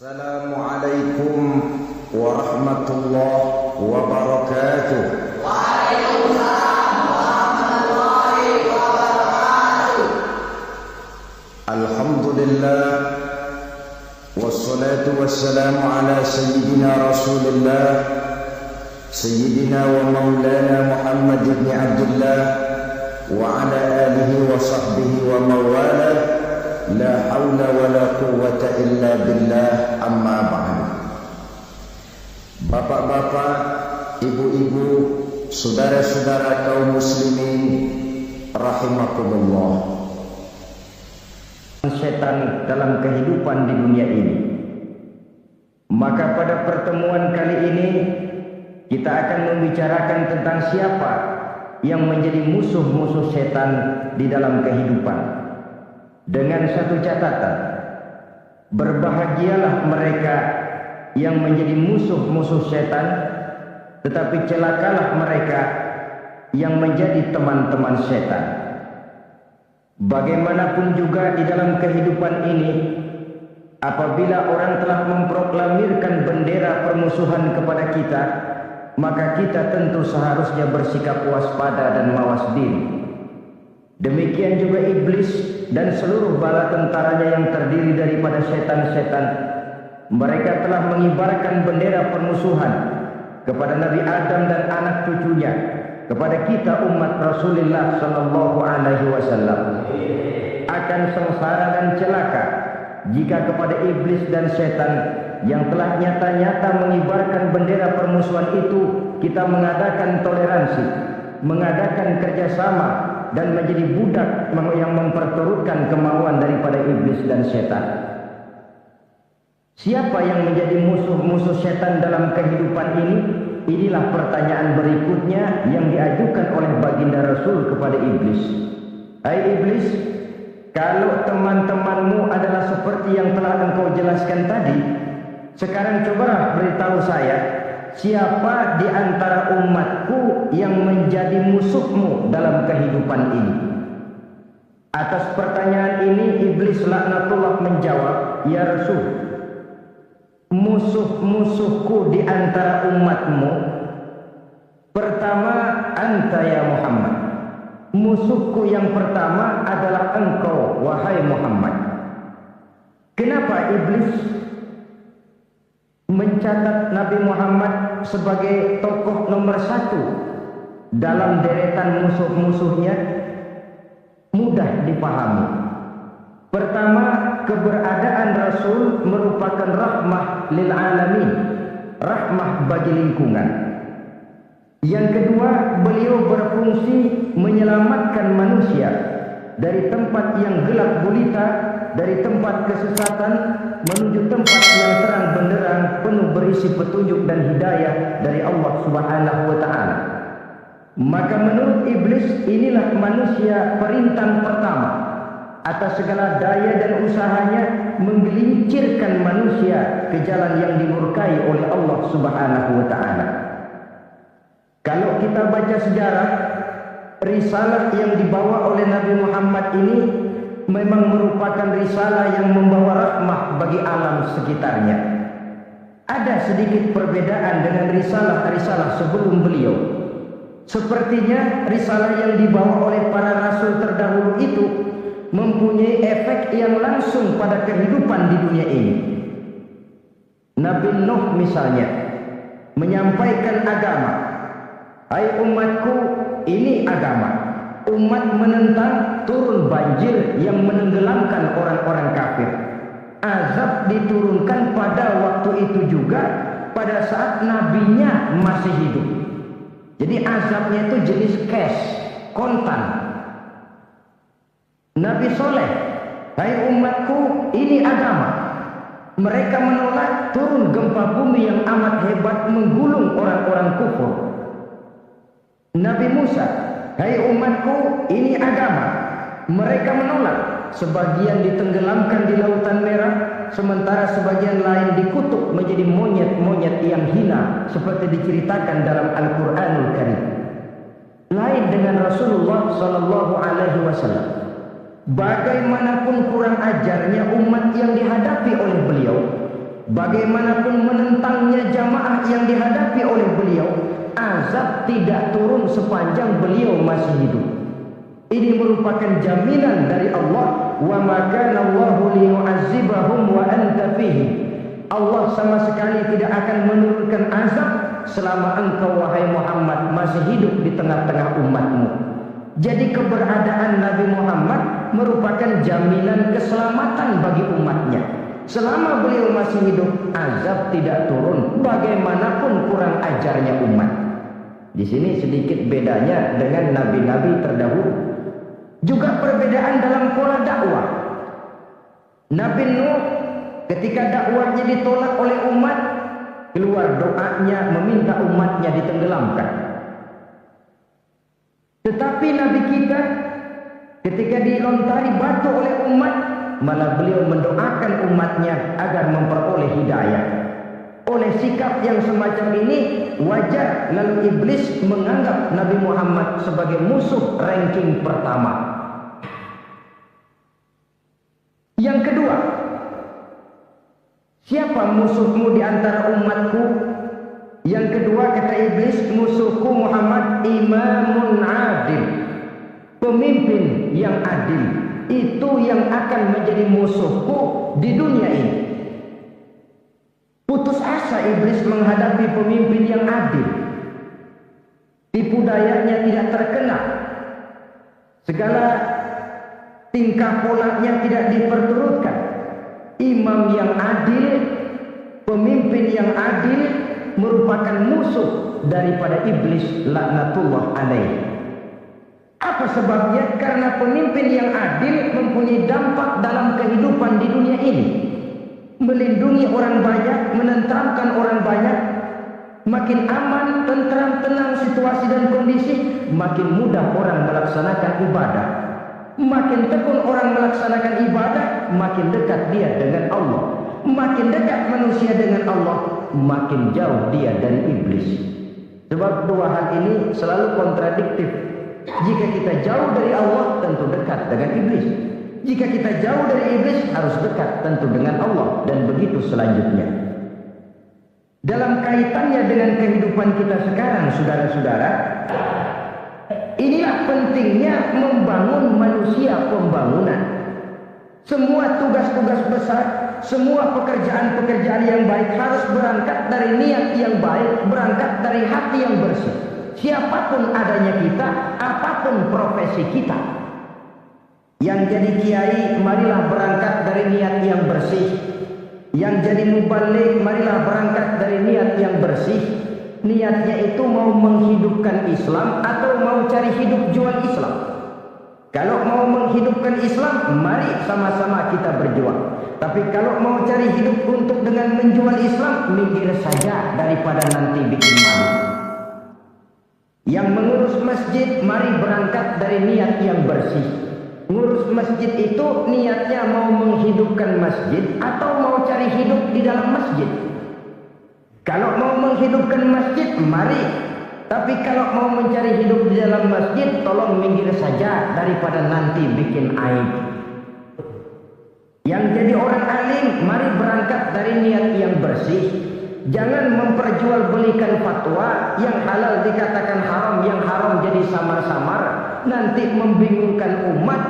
Assalamualaikum warahmatullahi wabarakatuh. Waalaikumsalam warahmatullahi wabarakatuh. Alhamdulillah wassalatu wassalamu ala sayyidina Rasulillah sayyidina wa maulana Muhammad ibn Abdullah wa ala alihi wa sahbihi wa mawala. La haula wa la quwwata illa billah, amma ba'd. Bapak-bapak, ibu-ibu, saudara-saudara kaum muslimin rahimakumullah. Setan dalam kehidupan di dunia ini. Maka pada pertemuan kali ini kita akan membicarakan tentang siapa yang menjadi musuh-musuh setan di dalam kehidupan. Dengan satu catatan, berbahagialah mereka yang menjadi musuh-musuh setan, tetapi celakalah mereka yang menjadi teman-teman setan. Bagaimanapun juga di dalam kehidupan ini, apabila orang telah memproklamirkan bendera permusuhan kepada kita, maka kita tentu seharusnya bersikap waspada dan mawas diri. Demikian juga iblis dan seluruh bala tentaranya yang terdiri daripada setan-setan. Mereka telah mengibarkan bendera permusuhan kepada Nabi Adam dan anak cucunya, kepada kita umat Rasulullah sallallahu alaihi wasallam. Akan sengsara dan celaka jika kepada iblis dan setan yang telah nyata-nyata mengibarkan bendera permusuhan itu kita mengadakan toleransi, mengadakan kerjasama, dan menjadi budak yang memperturutkan kemauan daripada iblis dan setan. Siapa yang menjadi musuh-musuh setan dalam kehidupan ini? Inilah pertanyaan berikutnya yang diajukan oleh baginda Rasul kepada iblis. Hai iblis, kalau teman-temanmu adalah seperti yang telah engkau jelaskan tadi, sekarang cobalah beritahu saya, siapa di antara umatku yang menjadi musuhmu dalam kehidupan ini? Atas pertanyaan ini iblis laknatullah menjawab, ya Rasul, musuh-musuhku di antara umatmu, pertama anta ya Muhammad. Musuhku yang pertama adalah engkau, wahai Muhammad. Kenapa iblis mencatat Nabi Muhammad sebagai tokoh nomor satu dalam deretan musuh-musuhnya? Mudah dipahami. Pertama, keberadaan Rasul merupakan rahmah lil alamin, rahmah bagi lingkungan. Yang kedua, beliau berfungsi menyelamatkan manusia dari tempat yang gelap gulita, dari tempat kesesatan menuju tempat yang terang benderang penuh berisi petunjuk dan hidayah dari Allah Subhanahu wa taala. Maka menurut iblis inilah manusia perintang pertama atas segala daya dan usahanya menggelincirkan manusia ke jalan yang dimurkai oleh Allah Subhanahu wa taala. Kalau kita baca sejarah, risalah yang dibawa oleh Nabi Muhammad ini memang merupakan risalah yang membawa rahmah bagi alam sekitarnya. Ada sedikit perbedaan dengan risalah-risalah sebelum beliau. Sepertinya risalah yang dibawa oleh para rasul terdahulu itu mempunyai efek yang langsung pada kehidupan di dunia ini. Nabi Nuh misalnya menyampaikan agama. Hai umatku, ini agama. Umat menentang, turun banjir yang menenggelamkan orang-orang kafir. Azab diturunkan pada waktu itu juga pada saat nabinya masih hidup. Jadi azabnya itu jenis cash, kontan. Nabi Soleh, hai umatku, ini agama. Mereka menolak, turun gempa bumi yang amat hebat menggulung orang-orang kufur. Nabi Musa, hai umatku, ini agama. Mereka menolak. Sebagian ditenggelamkan di Lautan Merah, sementara sebagian lain dikutuk menjadi monyet-monyet yang hina, seperti diceritakan dalam Al-Quranul Karim. Lain dengan Rasulullah Sallallahu Alaihi Wasallam. Bagaimanapun kurang ajarnya umat yang dihadapi oleh beliau, bagaimanapun menentangnya jamaah yang dihadapi oleh beliau, azab tidak turun sepanjang beliau masih hidup. Ini merupakan jaminan dari Allah, wa ma kana Allahu liyu'azzibahum wa anta fihim. Allah sama sekali tidak akan menurunkan azab selama engkau wahai Muhammad masih hidup di tengah-tengah umatmu. Jadi keberadaan Nabi Muhammad merupakan jaminan keselamatan bagi umatnya. Selama beliau masih hidup, azab tidak turun bagaimanapun kurang ajarnya umat. Di sini sedikit bedanya dengan nabi-nabi terdahulu. Juga perbedaan dalam pola dakwah. Nabi Nuh ketika dakwahnya ditolak oleh umat, keluar doanya meminta umatnya ditenggelamkan. Tetapi Nabi kita ketika dilontari batu oleh umat, malah beliau mendoakan umatnya agar memperoleh hidayah. Oleh sikap yang semacam ini, wajar lalu iblis menganggap Nabi Muhammad sebagai musuh ranking pertama. Yang kedua, siapa musuhmu di antara umatku? Yang kedua kata iblis, musuhku Muhammad imamun adil, pemimpin yang adil. Itu yang akan menjadi musuhku di dunia ini. Putus asa iblis menghadapi pemimpin yang adil. Tipu dayanya tidak terkena. Segala tingkah polanya tidak diperturutkan. Imam yang adil, pemimpin yang adil merupakan musuh daripada iblis laknatullah alaih. Apa sebabnya? Karena pemimpin yang adil mempunyai dampak dalam kehidupan di dunia ini. Melindungi orang banyak, menenteramkan orang banyak. Makin aman, tentram, tenang situasi dan kondisi, makin mudah orang melaksanakan ibadah. Makin tekun orang melaksanakan ibadah, makin dekat dia dengan Allah. Makin dekat manusia dengan Allah, makin jauh dia dari iblis. Sebab dua hal ini selalu kontradiktif. Jika kita jauh dari Allah, tentu dekat dengan iblis. Jika kita jauh dari iblis, harus dekat tentu dengan Allah, dan begitu selanjutnya. Dalam kaitannya dengan kehidupan kita sekarang, saudara-saudara, inilah pentingnya membangun manusia pembangunan. Semua tugas-tugas besar, semua pekerjaan-pekerjaan yang baik harus berangkat dari niat yang baik, berangkat dari hati yang bersih. Siapapun adanya kita, apapun profesi kita. Yang jadi kiai, marilah berangkat dari niat yang bersih. Yang jadi mubaligh, marilah berangkat dari niat yang bersih. Niatnya itu mau menghidupkan Islam atau mau cari hidup jual Islam. Kalau mau menghidupkan Islam, mari sama-sama kita berjuang. Tapi kalau mau cari hidup untuk dengan menjual Islam, minggir saja daripada nanti bikin malu. Yang mengurus masjid, mari berangkat dari niat yang bersih. Ngurus masjid itu niatnya mau menghidupkan masjid atau mau cari hidup di dalam masjid. Kalau mau menghidupkan masjid, mari. Tapi kalau mau mencari hidup di dalam masjid, tolong minggir saja daripada nanti bikin aib. Yang jadi orang alim, mari berangkat dari niat yang bersih. Jangan memperjualbelikan fatwa yang halal dikatakan haram, yang haram jadi samar-samar, nanti membingungkan umat.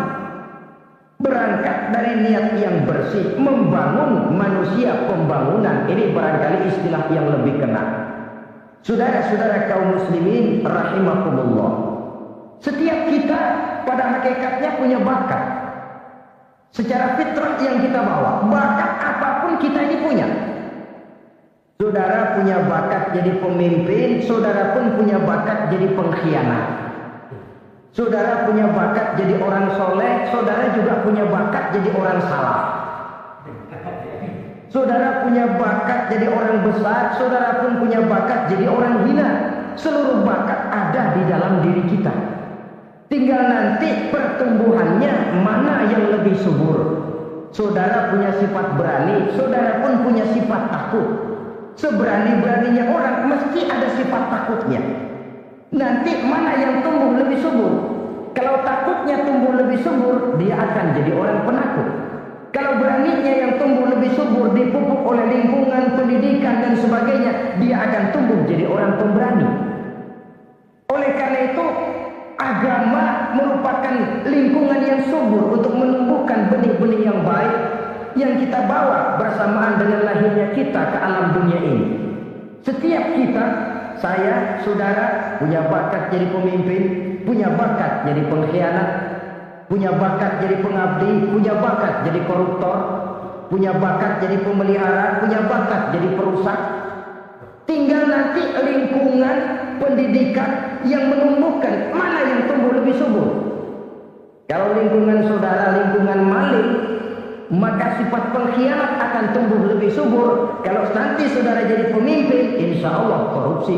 Berangkat dari niat yang bersih, membangun manusia pembangunan. Ini barangkali istilah yang lebih kena. Saudara-saudara kaum muslimin rahimakumullah, setiap kita pada hakikatnya punya bakat. Secara fitrah yang kita bawa, bakat apapun kita ini punya. Saudara punya bakat jadi pemimpin, saudara pun punya bakat jadi pengkhianat. Saudara punya bakat jadi orang soleh, saudara juga punya bakat jadi orang salah. Saudara punya bakat jadi orang besar, saudara pun punya bakat jadi orang hina. Seluruh bakat ada di dalam diri kita. Tinggal nanti pertumbuhannya mana yang lebih subur. Saudara punya sifat berani, saudara pun punya sifat takut. Seberani-beraninya orang mesti ada sifat takutnya. Nanti mana yang tumbuh lebih subur? Kalau takutnya tumbuh lebih subur, dia akan jadi orang penakut. Kalau beraninya yang tumbuh lebih subur, dipupuk oleh lingkungan, dia akan tumbuh jadi orang pemberani. Oleh karena itu, agama merupakan lingkungan yang subur untuk menumbuhkan benih-benih yang baik yang kita bawa bersamaan dengan lahirnya kita ke alam dunia ini. Setiap kita, saya, saudara, punya bakat jadi pemimpin, punya bakat jadi pengkhianat, punya bakat jadi pengabdi, punya bakat jadi koruptor, punya bakat jadi pemelihara, punya bakat jadi perusak. Tinggal nanti lingkungan pendidikan yang menumbuhkan mana yang tumbuh lebih subur. Kalau lingkungan saudara lingkungan maling, maka sifat pengkhianat akan tumbuh lebih subur. Kalau nanti saudara jadi pemimpin, insya Allah korupsi.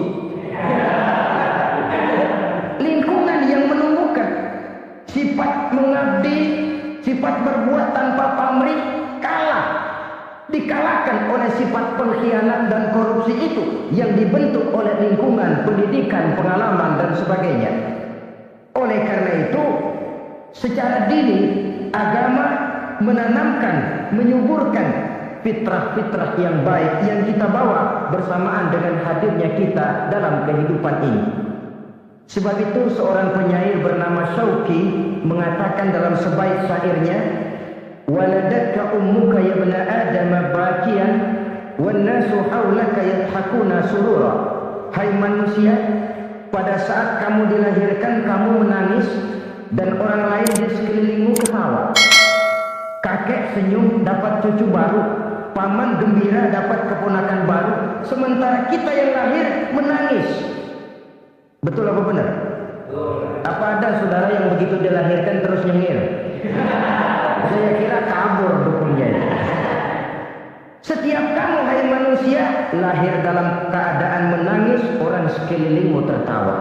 Lingkungan yang menumbuhkan sifat mengabdi, sifat berbuat tanpa pamrih, dikalahkan oleh sifat pengkhianat dan korupsi itu yang dibentuk oleh lingkungan, pendidikan, pengalaman dan sebagainya. Oleh karena itu, secara dini agama menanamkan, menyuburkan fitrah-fitrah yang baik yang kita bawa bersamaan dengan hadirnya kita dalam kehidupan ini. Sebab itu seorang penyair bernama Syauqi mengatakan dalam sebaik syairnya, waladatka ummuka ya ibna adam bakian wan nasu haulaka yadhakuna surura. Hai manusia, pada saat kamu dilahirkan kamu menangis dan orang lain di sekelilingmu ketawa. Kakek senyum dapat cucu baru, paman gembira dapat keponakan baru, sementara kita yang lahir menangis. Betul apa benar? Apa ada saudara yang begitu dilahirkan terus nyengir? Saya kira kabur dukunnya. Setiap kamu hai manusia lahir dalam keadaan menangis, orang sekelilingmu tertawa.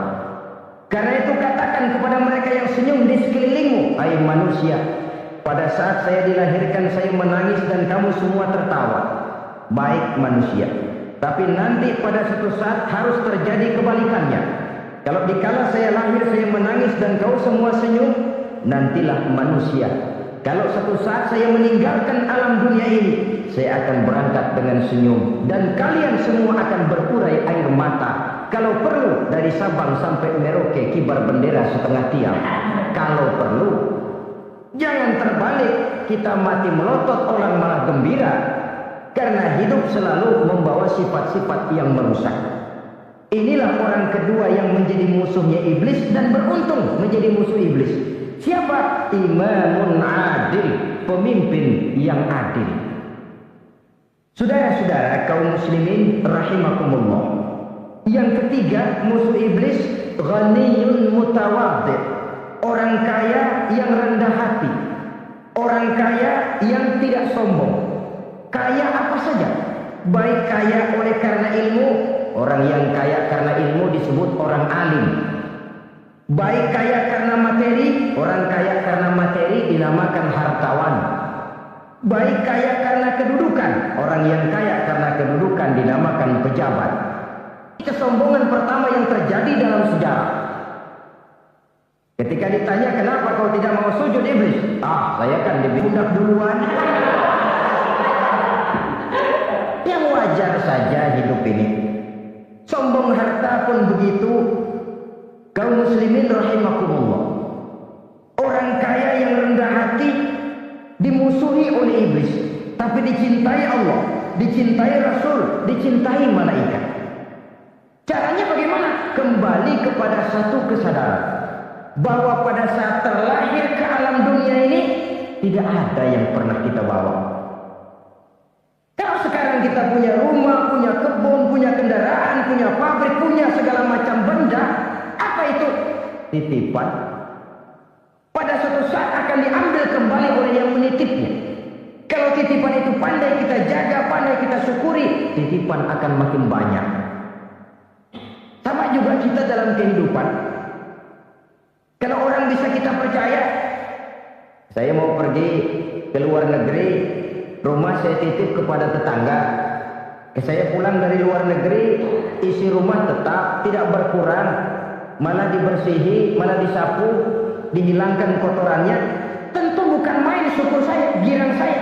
Karena itu katakan kepada mereka yang senyum di sekelilingmu, hai manusia, pada saat saya dilahirkan saya menangis dan kamu semua tertawa. Baik manusia. Tapi nanti pada suatu saat harus terjadi kebalikannya. Kalau dikala saya lahir saya menangis dan kau semua senyum, nantilah manusia. Kalau satu saat saya meninggalkan alam dunia ini, saya akan berangkat dengan senyum dan kalian semua akan berurai air mata. Kalau perlu dari Sabang sampai Merauke kibar bendera setengah tiang. Kalau perlu, jangan terbalik, kita mati melotot orang malah gembira. Karena hidup selalu membawa sifat-sifat yang merusak. Inilah orang kedua yang menjadi musuhnya iblis dan beruntung menjadi musuh iblis. Siapa? Imamun adil, pemimpin yang adil. Saudara-saudara kaum muslimin rahimakumullah. Yang ketiga musuh iblis, ghaniyun mutawaddi, orang kaya yang rendah hati, orang kaya yang tidak sombong. Kaya apa saja, baik kaya oleh karena ilmu, orang yang kaya karena ilmu disebut orang alim. Baik kaya karena materi, orang kaya karena materi dinamakan hartawan. Baik kaya karena kedudukan, orang yang kaya karena kedudukan dinamakan pejabat. Kesombongan pertama yang terjadi dalam sejarah. Ketika ditanya kenapa kau tidak mau sujud iblis? Saya kan dibudak duluan. Yang wajar saja hidup ini. Sombong harta pun begitu. Kaum muslimin rahimakumullah. Orang kaya yang rendah hati dimusuhi oleh iblis, tapi dicintai Allah, dicintai Rasul, dicintai malaikat. Caranya bagaimana? Kembali kepada satu kesadaran bahwa pada saat terlahir ke alam dunia ini tidak ada yang pernah kita bawa. Kalau sekarang kita punya rumah, punya kebun, punya kendaraan, punya pabrik, punya segala macam benda, apa itu? Titipan. Pada suatu saat akan diambil kembali oleh yang menitipnya. Kalau titipan itu pandai kita jaga, pandai kita syukuri, titipan akan makin banyak. Sama juga kita dalam kehidupan. Kalau orang bisa kita percaya, saya mau pergi ke luar negeri, rumah saya titip kepada tetangga. Saya pulang dari luar negeri, isi rumah tetap tidak berkurang, malah dibersihi, malah disapu, dihilangkan kotorannya. Tentu bukan main syukur saya, girang saya.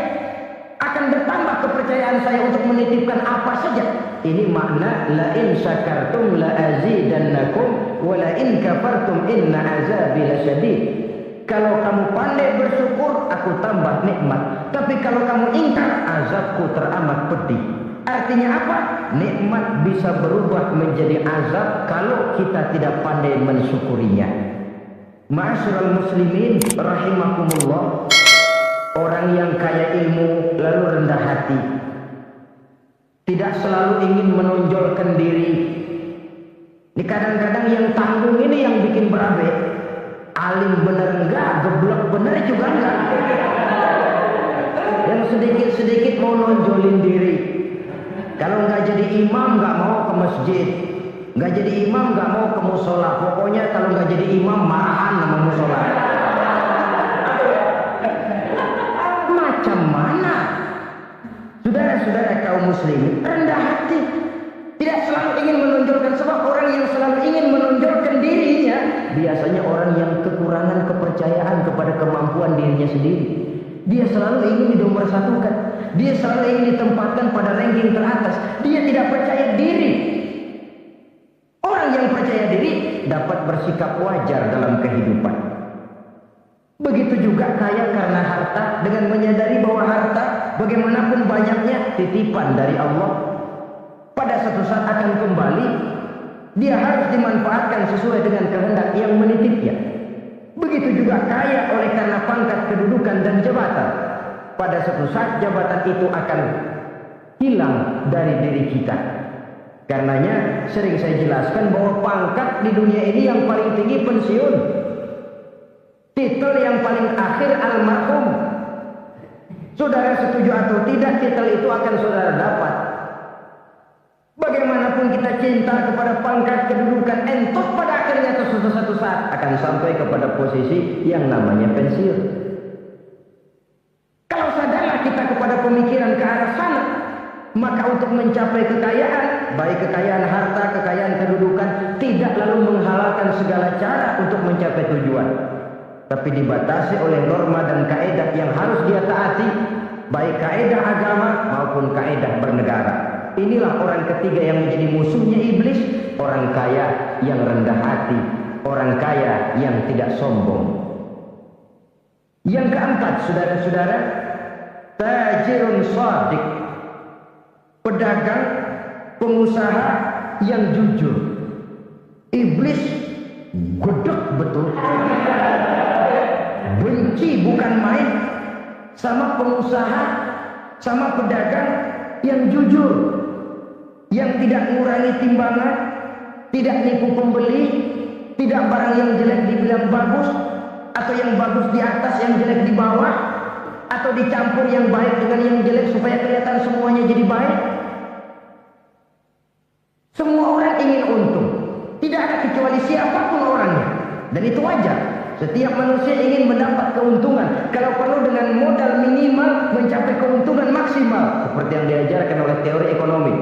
akan bertambah kepercayaan saya untuk menitipkan apa saja. Ini makna la in syakartum la azidannakum wa la in kafartum inna azabi lasyadid. Kalau kamu pandai bersyukur, aku tambah nikmat. Tapi kalau kamu ingkar, azabku teramat pedih. Artinya apa? Nikmat bisa berubah menjadi azab kalau kita tidak pandai mensyukurinya. Ma'asyiral muslimin rahimakumullah. Orang yang kaya ilmu lalu rendah hati, tidak selalu ingin menonjolkan diri. Ini kadang-kadang yang tanggung ini yang bikin berabe. Alim bener enggak, geblek bener juga enggak. Yang sedikit-sedikit mau nonjolin diri. Kalau enggak jadi imam enggak mau ke masjid, enggak jadi imam enggak mau ke musola. Pokoknya kalau enggak jadi imam marahan sama musola. Macam mana? Saudara-saudara kaum muslimin, rendah hati. Tidak selalu ingin menonjolkan, sebab orang yang selalu ingin menonjolkan dirinya biasanya orang yang kekurangan kepercayaan kepada kemampuan dirinya sendiri. Dia selalu ingin dinomor-satukan. Dia selalu ingin ditempatkan pada ranking teratas. Dia tidak percaya diri. Orang yang percaya diri dapat bersikap wajar dalam kehidupan. Begitu juga kaya karena harta, dengan menyadari bahwa harta bagaimanapun banyaknya titipan dari Allah. Pada satu saat akan kembali, dia harus dimanfaatkan sesuai dengan kehendak yang menitipnya. Begitu juga kaya oleh karena pangkat, kedudukan dan jabatan. Pada satu saat jabatan itu akan hilang dari diri kita. Karenanya sering saya jelaskan bahwa pangkat di dunia ini yang paling tinggi pensiun. Titel yang paling akhir almarhum. Saudara setuju atau tidak, titel itu akan saudara dapat. Bagaimanapun kita cinta kepada pangkat, kedudukan, entot pada akhirnya suatu saat akan sampai kepada posisi yang namanya pensiun. Kalau sadarlah kita kepada pemikiran ke arah sana, maka untuk mencapai kekayaan, baik kekayaan harta, kekayaan kedudukan, tidak lalu menghalalkan segala cara untuk mencapai tujuan, tapi dibatasi oleh norma dan kaedah yang harus dia taati, baik kaedah agama maupun kaedah bernegara. Inilah orang ketiga yang menjadi musuhnya iblis, orang kaya yang rendah hati, orang kaya yang tidak sombong. Yang keempat, saudara-saudara, tajirun shadiq, pedagang, pengusaha yang jujur. Iblis gedek betul, benci bukan main sama pengusaha, sama pedagang yang jujur, yang tidak mengurangi timbangan, tidak nipu pembeli, tidak barang yang jelek dibilang bagus, atau yang bagus di atas yang jelek di bawah, atau dicampur yang baik dengan yang jelek supaya kelihatan semuanya jadi baik. Semua orang ingin untung, tidak ada kecuali siapapun orangnya, dan itu wajar. Setiap manusia ingin mendapat keuntungan, kalau perlu dengan modal minimal mencapai keuntungan maksimal, seperti yang diajarkan oleh teori ekonomi.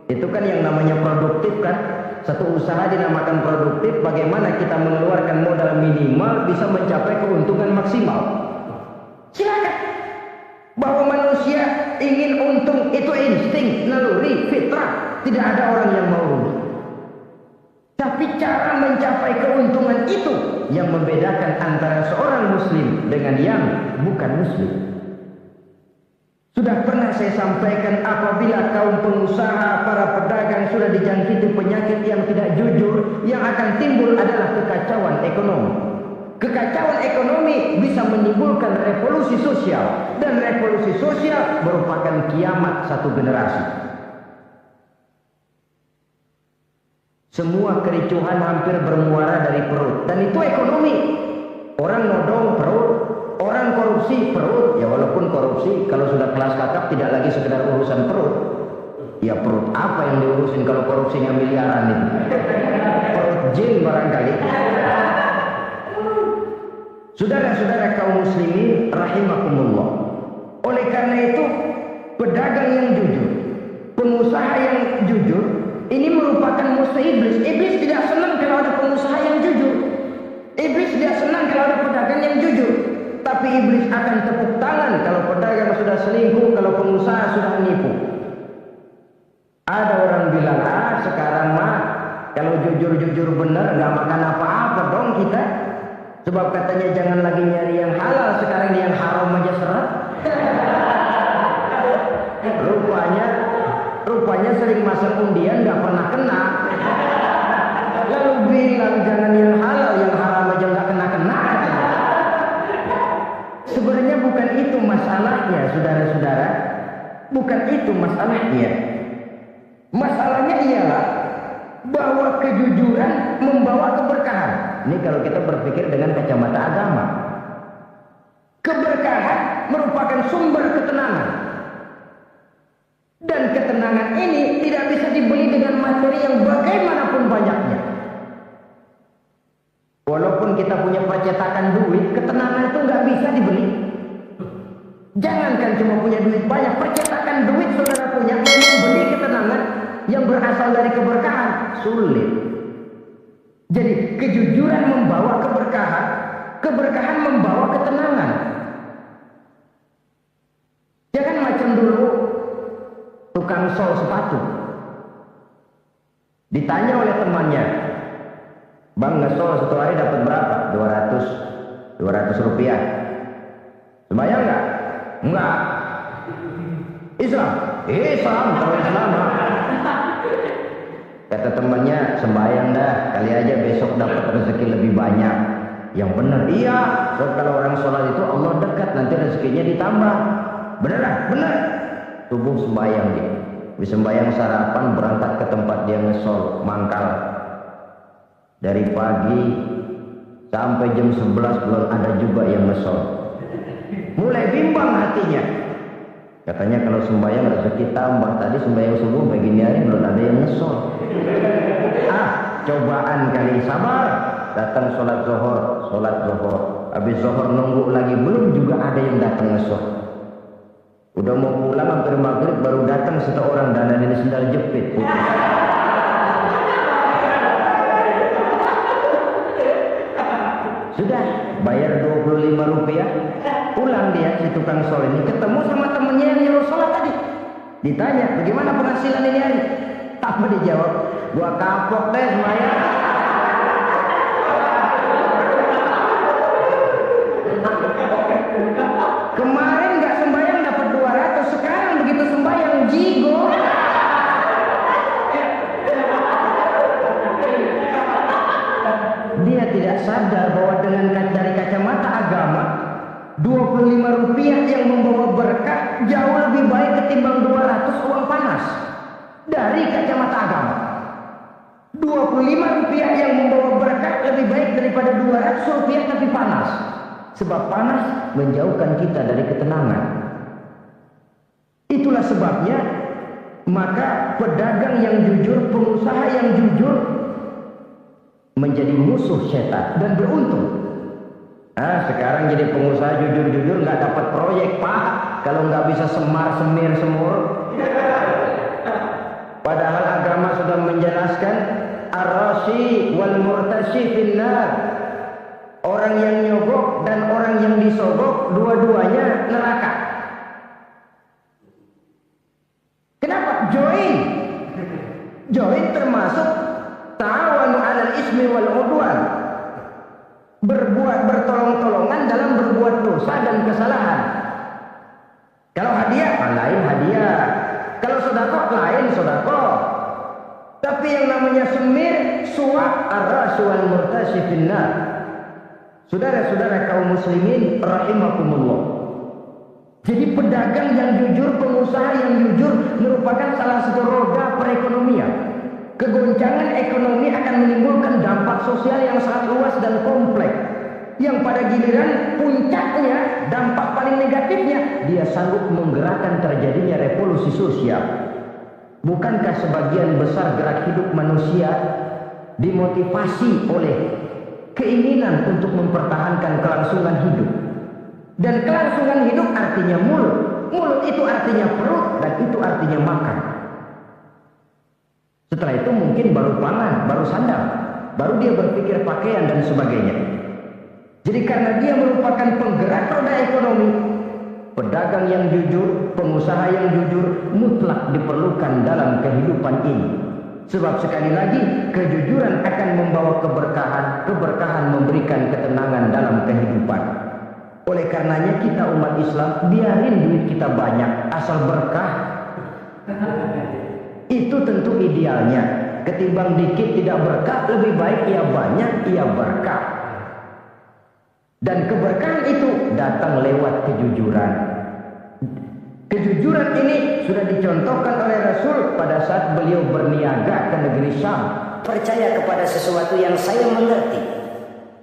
Itu kan yang namanya produktif kan. Satu usaha dinamakan produktif, bagaimana kita mengeluarkan modal minimal bisa mencapai keuntungan maksimal. Silakan. Bahwa manusia ingin untung itu insting, naluri, fitrah. Tidak ada orang yang mau rugi. Tapi cara mencapai keuntungan itu yang membedakan antara seorang muslim dengan yang bukan muslim. Sudah pernah saya sampaikan, apabila kaum pengusaha, para pedagang sudah dijangkiti penyakit yang tidak jujur, yang akan timbul adalah kekacauan ekonomi. Kekacauan ekonomi bisa menimbulkan revolusi sosial, dan revolusi sosial merupakan kiamat satu generasi. Semua kericuhan hampir bermuara dari perut, dan itu ekonomi. Orang nodong perut, orang korupsi perut. Ya walaupun korupsi kalau sudah kelas kakap tidak lagi sekedar urusan perut. Ya perut apa yang diurusin kalau korupsinya miliaran itu? Perut jin barangkali. Saudara-saudara kaum muslimin rahimakumullah. Oleh karena itu, pedagang yang jujur, pengusaha yang jujur, ini merupakan musuh iblis. Iblis tidak senang kalau ada pengusaha yang jujur. Iblis tidak senang kalau ada pedagang yang jujur. Tapi iblis akan tepuk tangan kalau pedagang sudah selingkuh, kalau pengusaha sudah menipu. Ada orang bilang, sekarang mah kalau jujur-jujur benar nggak makan apa-apa dong kita. Sebab katanya jangan lagi nyari yang halal, sekarang yang haram aja seret. Rupanya sering masuk undian nggak pernah kena. Lalu bilang jangan yang halal, yang haram aja nggak kena. Sebenarnya bukan itu masalahnya, saudara-saudara. Bukan itu masalahnya. Masalahnya ialah bahwa kejujuran membawa keberkahan. Ini kalau kita berpikir dengan kacamata agama. Keberkahan merupakan sumber ketenangan. Dan ketenangan ini tidak bisa dibeli dengan materi yang bagaimanapun banyaknya. Walaupun kita punya percetakan duit, ketenangan itu nggak bisa dibeli. Jangankan cuma punya duit banyak, percetakan duit saudara punya, mau membeli ketenangan yang berasal dari keberkahan, sulit. Jadi kejujuran membawa keberkahan, keberkahan membawa ketenangan. Jangan macam dulu tukang sol sepatu. Ditanya oleh temannya, "Bang, ngesol satu hari dapat berapa?" 200 rupiah. Sembayang nggak? Enggak. Islam? Islam, kalau Islam. Kata temannya, "Sembayang dah, kali aja besok dapat rezeki lebih banyak." Yang benar, iya. So, kalau orang sholat itu Allah dekat, nanti rezekinya ditambah. Beneran? Bener. Subuh sembayang dia. Bisa sembayang sarapan, berangkat ke tempat dia ngesol, mangkal. Dari pagi sampai jam 11 belum ada juga yang ngesol. Mulai bimbang hatinya. Katanya kalau sembahyang rezeki tambah. Tadi sembahyang subuh begini hari belum ada yang ngesol. Cobaan kali, sabar. Datang sholat zuhur. Habis zuhur nunggu lagi, belum juga ada yang datang ngesol. Udah mau pulang hampir maghrib baru datang seseorang dan ini sendal jepit. Sudah bayar 25 rupiah, pulang dia si tukang sol ini, ketemu sama temennya yang nyuruh sholat tadi. Ditanya, "Bagaimana penghasilan ini hari?" Apa dijawab? "Gua kapok deh semuanya." Kemarin nggak sembahyang dapat 200, sekarang begitu sembahyang jigo. Dia tidak sadar bahwa dengan dari kacamata agama 25 rupiah yang membawa berkah jauh lebih baik ketimbang 200 uang panas. Dari kacamata agama 25 rupiah yang membawa berkah lebih baik daripada 200 rupiah tapi panas. Sebab panas menjauhkan kita dari ketenangan. Itulah sebabnya maka pedagang yang jujur, pengusaha yang jujur menjadi musuh setan dan beruntung. Sekarang jadi pengusaha jujur-jujur nggak dapat proyek, Pak, kalau nggak bisa semar-semir semur. Padahal agama sudah menjelaskan ar-rashi wal murtashi finnar. Orang yang nyogok dan orang yang disogok dua-duanya neraka. Kenapa? Join termasuk ta'awanu 'alal ismi wal 'udwan. Bertolong-tolongan dalam berbuat dosa dan kesalahan. Kalau hadiah, lain hadiah. Kalau sedekah, lain sedekah. Tapi yang namanya semir, suap, ar-rasu wal murtashi finnar. Saudara-saudara kaum muslimin rahimakumullah. Jadi pedagang yang jujur, pengusaha yang jujur merupakan salah satu roda perekonomian. Kegoncangan ekonomi akan menimbulkan dampak sosial yang sangat luas dan kompleks. Yang pada giliran puncaknya, dampak paling negatifnya, dia sanggup menggerakkan terjadinya revolusi sosial. Bukankah sebagian besar gerak hidup manusia dimotivasi oleh keinginan untuk mempertahankan kelangsungan hidup? Dan kelangsungan hidup artinya mulut. Mulut itu artinya perut dan itu artinya makan. Setelah itu mungkin baru pangan, baru sandang, baru dia berpikir pakaian dan sebagainya. Jadi karena dia merupakan penggerak roda ekonomi, pedagang yang jujur, pengusaha yang jujur mutlak diperlukan dalam kehidupan ini. Sebab sekali lagi kejujuran akan membawa keberkahan, keberkahan memberikan ketenangan dalam kehidupan. Oleh karenanya kita umat Islam biarin duit kita banyak asal berkah. Itu tentu idealnya. Ketimbang dikit tidak berkah, lebih baik ia banyak ia berkah. Dan keberkahan itu datang lewat kejujuran. Kejujuran ini sudah dicontohkan oleh Rasul pada saat beliau berniaga ke negeri Syam. Percaya kepada sesuatu yang saya mengerti,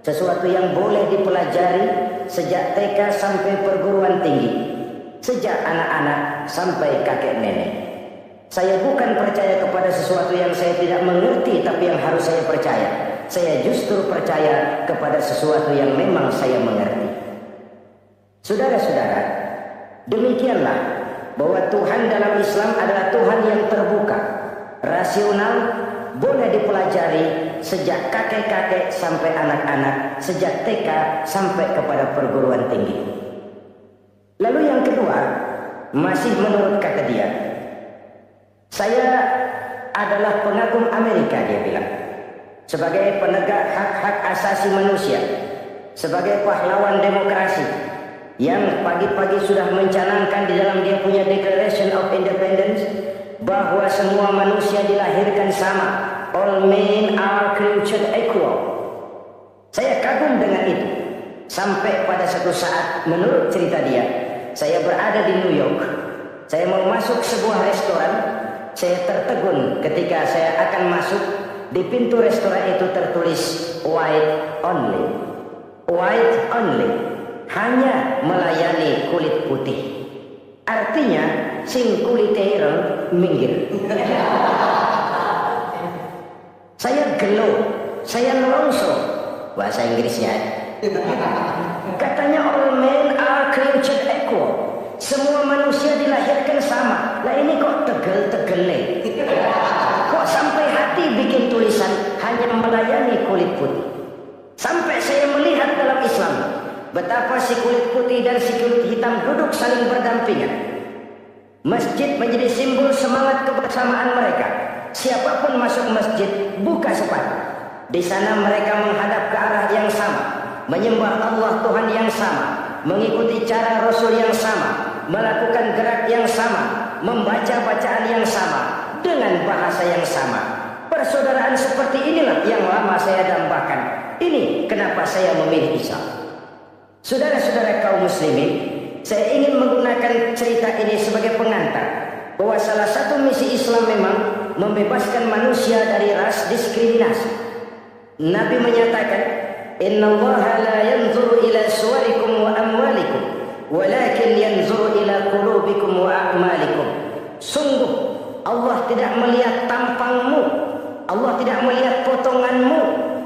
sesuatu yang boleh dipelajari sejak TK sampai perguruan tinggi, sejak anak-anak sampai kakek nenek. Saya bukan percaya kepada sesuatu yang saya tidak mengerti tapi yang harus saya percaya. Saya justru percaya kepada sesuatu yang memang saya mengerti. Saudara-saudara, demikianlah bahwa Tuhan dalam Islam adalah Tuhan yang terbuka, rasional, boleh dipelajari sejak kakek-kakek sampai anak-anak, sejak TK sampai kepada perguruan tinggi. Lalu yang kedua, masih menurut kata dia, saya adalah pengagum Amerika, dia bilang. Sebagai penegak hak-hak asasi manusia, sebagai pahlawan demokrasi yang pagi-pagi sudah mencanangkan di dalam dia punya Declaration of Independence bahwa semua manusia dilahirkan sama, all men are created equal. Saya kagum dengan itu. Sampai pada satu saat, menurut cerita dia, saya berada di New York, saya mau masuk sebuah restoran, saya tertegun ketika saya akan masuk. Di pintu restoran itu tertulis white only. White only. Hanya melayani kulit putih. Artinya sing kulite ireng minggir. Saya gelo, saya nelongso. Bahasa Inggrisnya. Katanya all men are created equal. Semua manusia dilahirkan sama. Lah ini kok tegel-tegele. Kok sampai hati bikin tulisan hanya melayani kulit putih. Sampai saya melihat dalam Islam betapa si kulit putih dan si kulit hitam duduk saling berdampingan. Masjid menjadi simbol semangat kebersamaan mereka. Siapapun masuk masjid, buka sepatu. Di sana mereka menghadap ke arah yang sama, menyembah Allah Tuhan yang sama, mengikuti cara Rasul yang sama, melakukan gerak yang sama, membaca bacaan yang sama, dengan bahasa yang sama. Persaudaraan seperti inilah yang lama saya dambakan. Ini kenapa saya memilih Islam. Saudara-saudara kaum muslimin, saya ingin menggunakan cerita ini sebagai pengantar bahwa salah satu misi Islam memang membebaskan manusia dari ras diskriminasi. Nabi menyatakan, "Innallaha la yanzuru ila suwarikum wa amwalikum, walakin yanzuru ila qulubikum wa a'malikum." Sungguh Allah tidak melihat tampangmu, Allah tidak melihat potonganmu,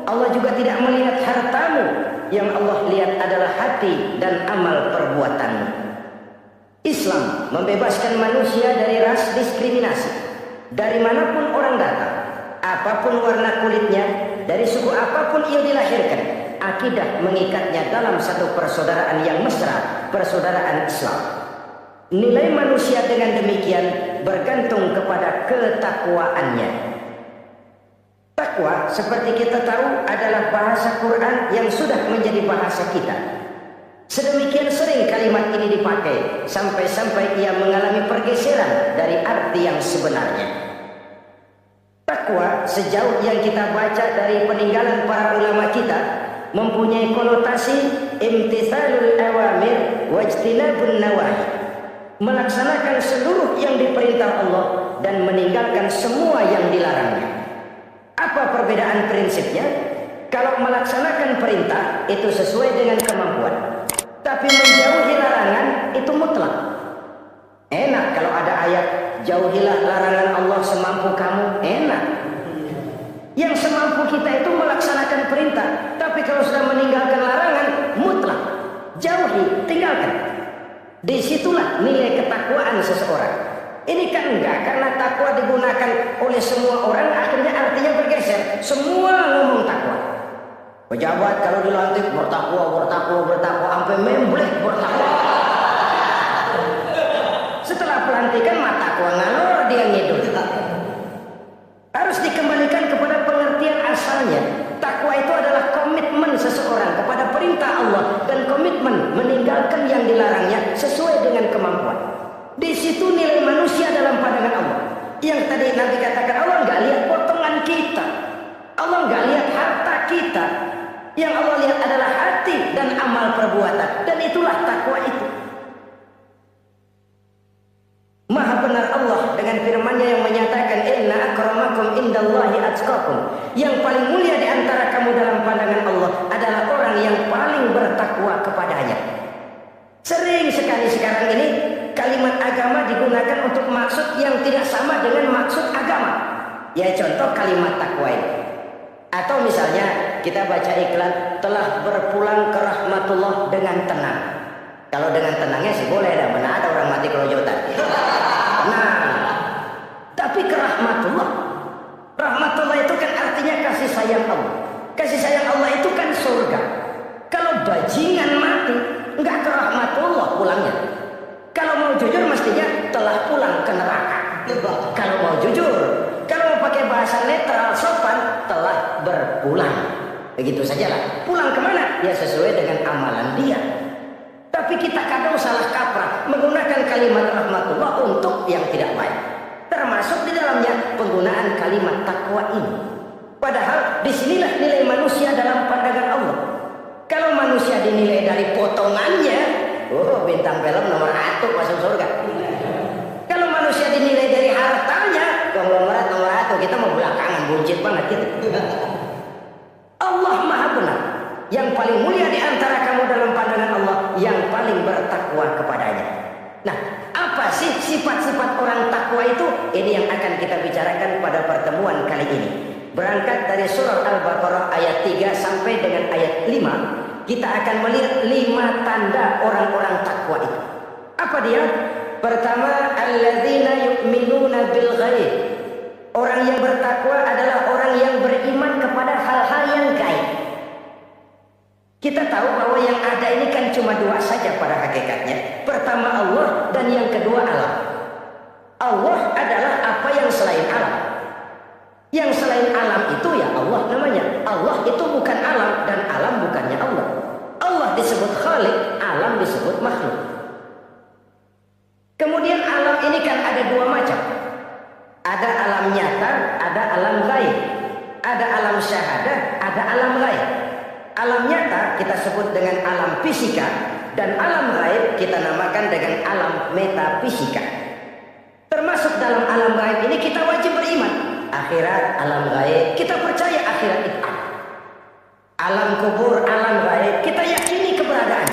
Allah juga tidak melihat hartamu. Yang Allah lihat adalah hati dan amal perbuatanmu. Islam membebaskan manusia dari ras diskriminasi. Dari manapun orang datang, apapun warna kulitnya, dari suku apapun ia dilahirkan, akidah mengikatnya dalam satu persaudaraan yang mesra, persaudaraan Islam. Nilai manusia dengan demikian bergantung kepada ketakwaannya. Takwa, seperti kita tahu, adalah bahasa Quran yang sudah menjadi bahasa kita. Sedemikian sering kalimat ini dipakai, sampai-sampai ia mengalami pergeseran dari arti yang sebenarnya. Takwa, sejauh yang kita baca dari peninggalan para ulama kita, mempunyai konotasi imtithalul awamir wajtinabun nawahi. Melaksanakan seluruh yang diperintah Allah dan meninggalkan semua yang dilarangnya. Apa perbedaan prinsipnya? Kalau melaksanakan perintah itu sesuai dengan kemampuan, tapi menjauhi larangan itu mutlak. Enak kalau ada ayat jauhilah larangan Allah semampu kamu, enak. Yang semampu kita itu melaksanakan perintah, tapi kalau sudah meninggalkan larangan mutlak, jauhi, tinggalkan. Disitulah nilai ketakwaan seseorang. Ini kan enggak, karena takwa digunakan oleh semua orang, akhirnya artinya bergeser. Semua ngomong takwa. Pejabat kalau dilantik bertakwa, sampai membleh bertakwa. Setelah pelantikan mata takwa ngalor dia ngidul. Harus dikembalikan kepada pengertian asalnya. Takwa itu adalah komitmen seseorang kepada perintah Allah dan komitmen meninggalkan yang dilarangnya sesuai dengan kemampuan. Di situ nilai manusia dalam pandangan Allah. Yang tadi Nabi katakan, Allah nggak lihat potongan kita, Allah nggak lihat harta kita. Yang Allah lihat adalah hati dan amal perbuatan, dan itulah takwa itu. Maha benar Allah dengan firman-Nya yang menyatakan, inna akramakum indallahi atqakum. Yang paling mulia di antara kamu dalam pandangan Allah adalah orang yang paling bertakwa kepadanya. Sering sekali sekarang ini kalimat agama digunakan untuk maksud yang tidak sama dengan maksud agama. Ya contoh kalimat takwa ini. Atau misalnya kita baca iklan, telah berpulang ke rahmatullah dengan tenang. Kalau dengan tenangnya sih boleh dah, mana ada orang mati kerojotan. Nah, tapi ke rahmatullah. Rahmatullah itu kan artinya kasih sayang Allah. Kasih sayang Allah itu kan surga. Kalau bajingan mati, enggak ke rahmatullah pulangnya. Kalau mau jujur mestinya telah pulang ke neraka. Kalau mau jujur, kalau mau pakai bahasa netral sopan, telah berpulang. Begitu sajalah. Pulang kemana? Ya sesuai dengan amalan dia. Tapi kita kadang salah kaprah menggunakan kalimat rahmatullah untuk yang tidak baik. Termasuk di dalamnya penggunaan kalimat takwa ini. Padahal disinilah nilai manusia dalam pandangan Allah. Kalau manusia dinilai dari potongannya, bintang film nomor 1 masuk surga. Kalau manusia dinilai dari hartanya, konglomerat nomor 1, kita mau belakangan, buncit banget gitu. Allah Maha benar. Yang paling mulia di antara kamu dalam pandangan Allah, yang paling bertakwa kepadanya. Nah, apa sih sifat-sifat orang takwa itu? Ini yang akan kita bicarakan pada pertemuan kali ini. Berangkat dari surah Al-Baqarah ayat 3 sampai dengan ayat 5, kita akan melihat 5 tanda orang-orang takwa itu. Apa dia? Pertama, alladzina yu'minuna bil ghaib. Orang yang bertakwa adalah orang yang beriman kepada hal-hal yang gaib. Kita tahu bahwa yang ada ini kan cuma 2 saja pada hakikatnya. Pertama Allah dan yang kedua alam. Allah adalah apa yang selain alam. Yang selain alam itu ya Allah namanya. Allah itu bukan alam dan alam bukannya Allah. Allah disebut Khalik, alam disebut makhluk. Kemudian alam ini kan ada 2 macam. Ada alam nyata, ada alam gaib. Ada alam syahadah, ada alam gaib. Alam nyata kita sebut dengan alam fisika, dan alam gaib kita namakan dengan alam metafisika. Termasuk dalam alam gaib ini kita wajib beriman. Akhirat, alam gaib, kita percaya akhirat itu ada. Alam kubur, alam gaib, kita yakini keberadaan.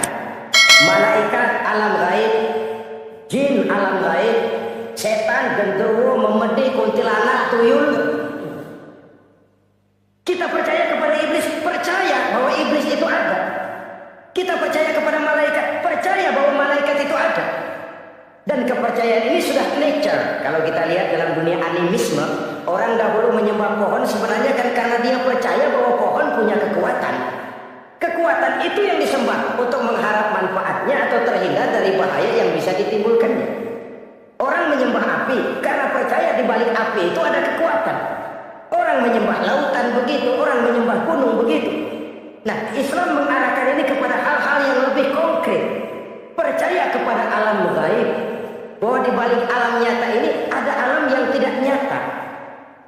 Malaikat, alam gaib. Jin, alam gaib. Setan, genderuwo, memedi, kuntilanak, tuyul. Kita percaya kepada iblis, percaya bahwa iblis itu ada. Kita percaya kepada malaikat, percaya bahwa malaikat itu ada. Dan kepercayaan ini sudah nature. Kalau kita lihat dalam dunia animisme, orang dahulu menyembah pohon sebenarnya kan karena dia percaya bahwa pohon punya kekuatan. Kekuatan itu yang disembah untuk mengharap manfaatnya atau terhindar dari bahaya yang bisa ditimbulkannya. Orang menyembah api karena percaya di balik api itu ada kekuatan. Orang menyembah lautan begitu, orang menyembah gunung begitu. Nah, Islam mengarahkan ini kepada hal-hal yang lebih konkret. Percaya kepada alam gaib, bahwa di balik alam nyata ini ada alam yang tidak nyata.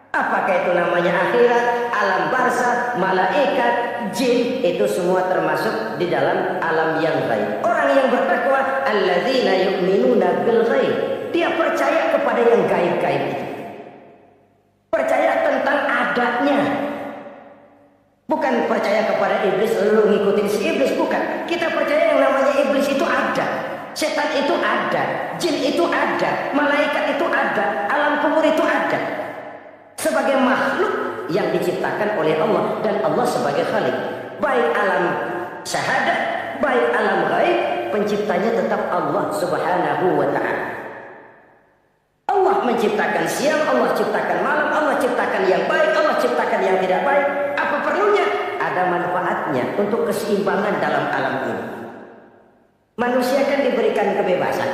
Apakah itu namanya akhirat, alam barzakh, malaikat, jin, itu semua termasuk di dalam alam yang gaib. Orang yang bertakwa, alladzina yu'minuna bil ghaib. Dia percaya kepada yang gaib-gaib itu. Percaya tentang adatnya. Bukan percaya kepada iblis lalu ngikutin si iblis, bukan. Kita percaya yang namanya iblis itu ada. Setan itu ada, jin itu ada, malaikat itu ada, alam kubur itu ada. Sebagai makhluk yang diciptakan oleh Allah dan Allah sebagai Khalik. Baik alam syahadat, baik alam gaib, penciptanya tetap Allah Subhanahu wa ta'ala. Allah menciptakan siang, Allah ciptakan malam, Allah ciptakan yang baik, Allah ciptakan yang tidak baik. Apa perlunya? ada manfaatnya untuk keseimbangan dalam alam ini. Manusia kan diberikan kebebasan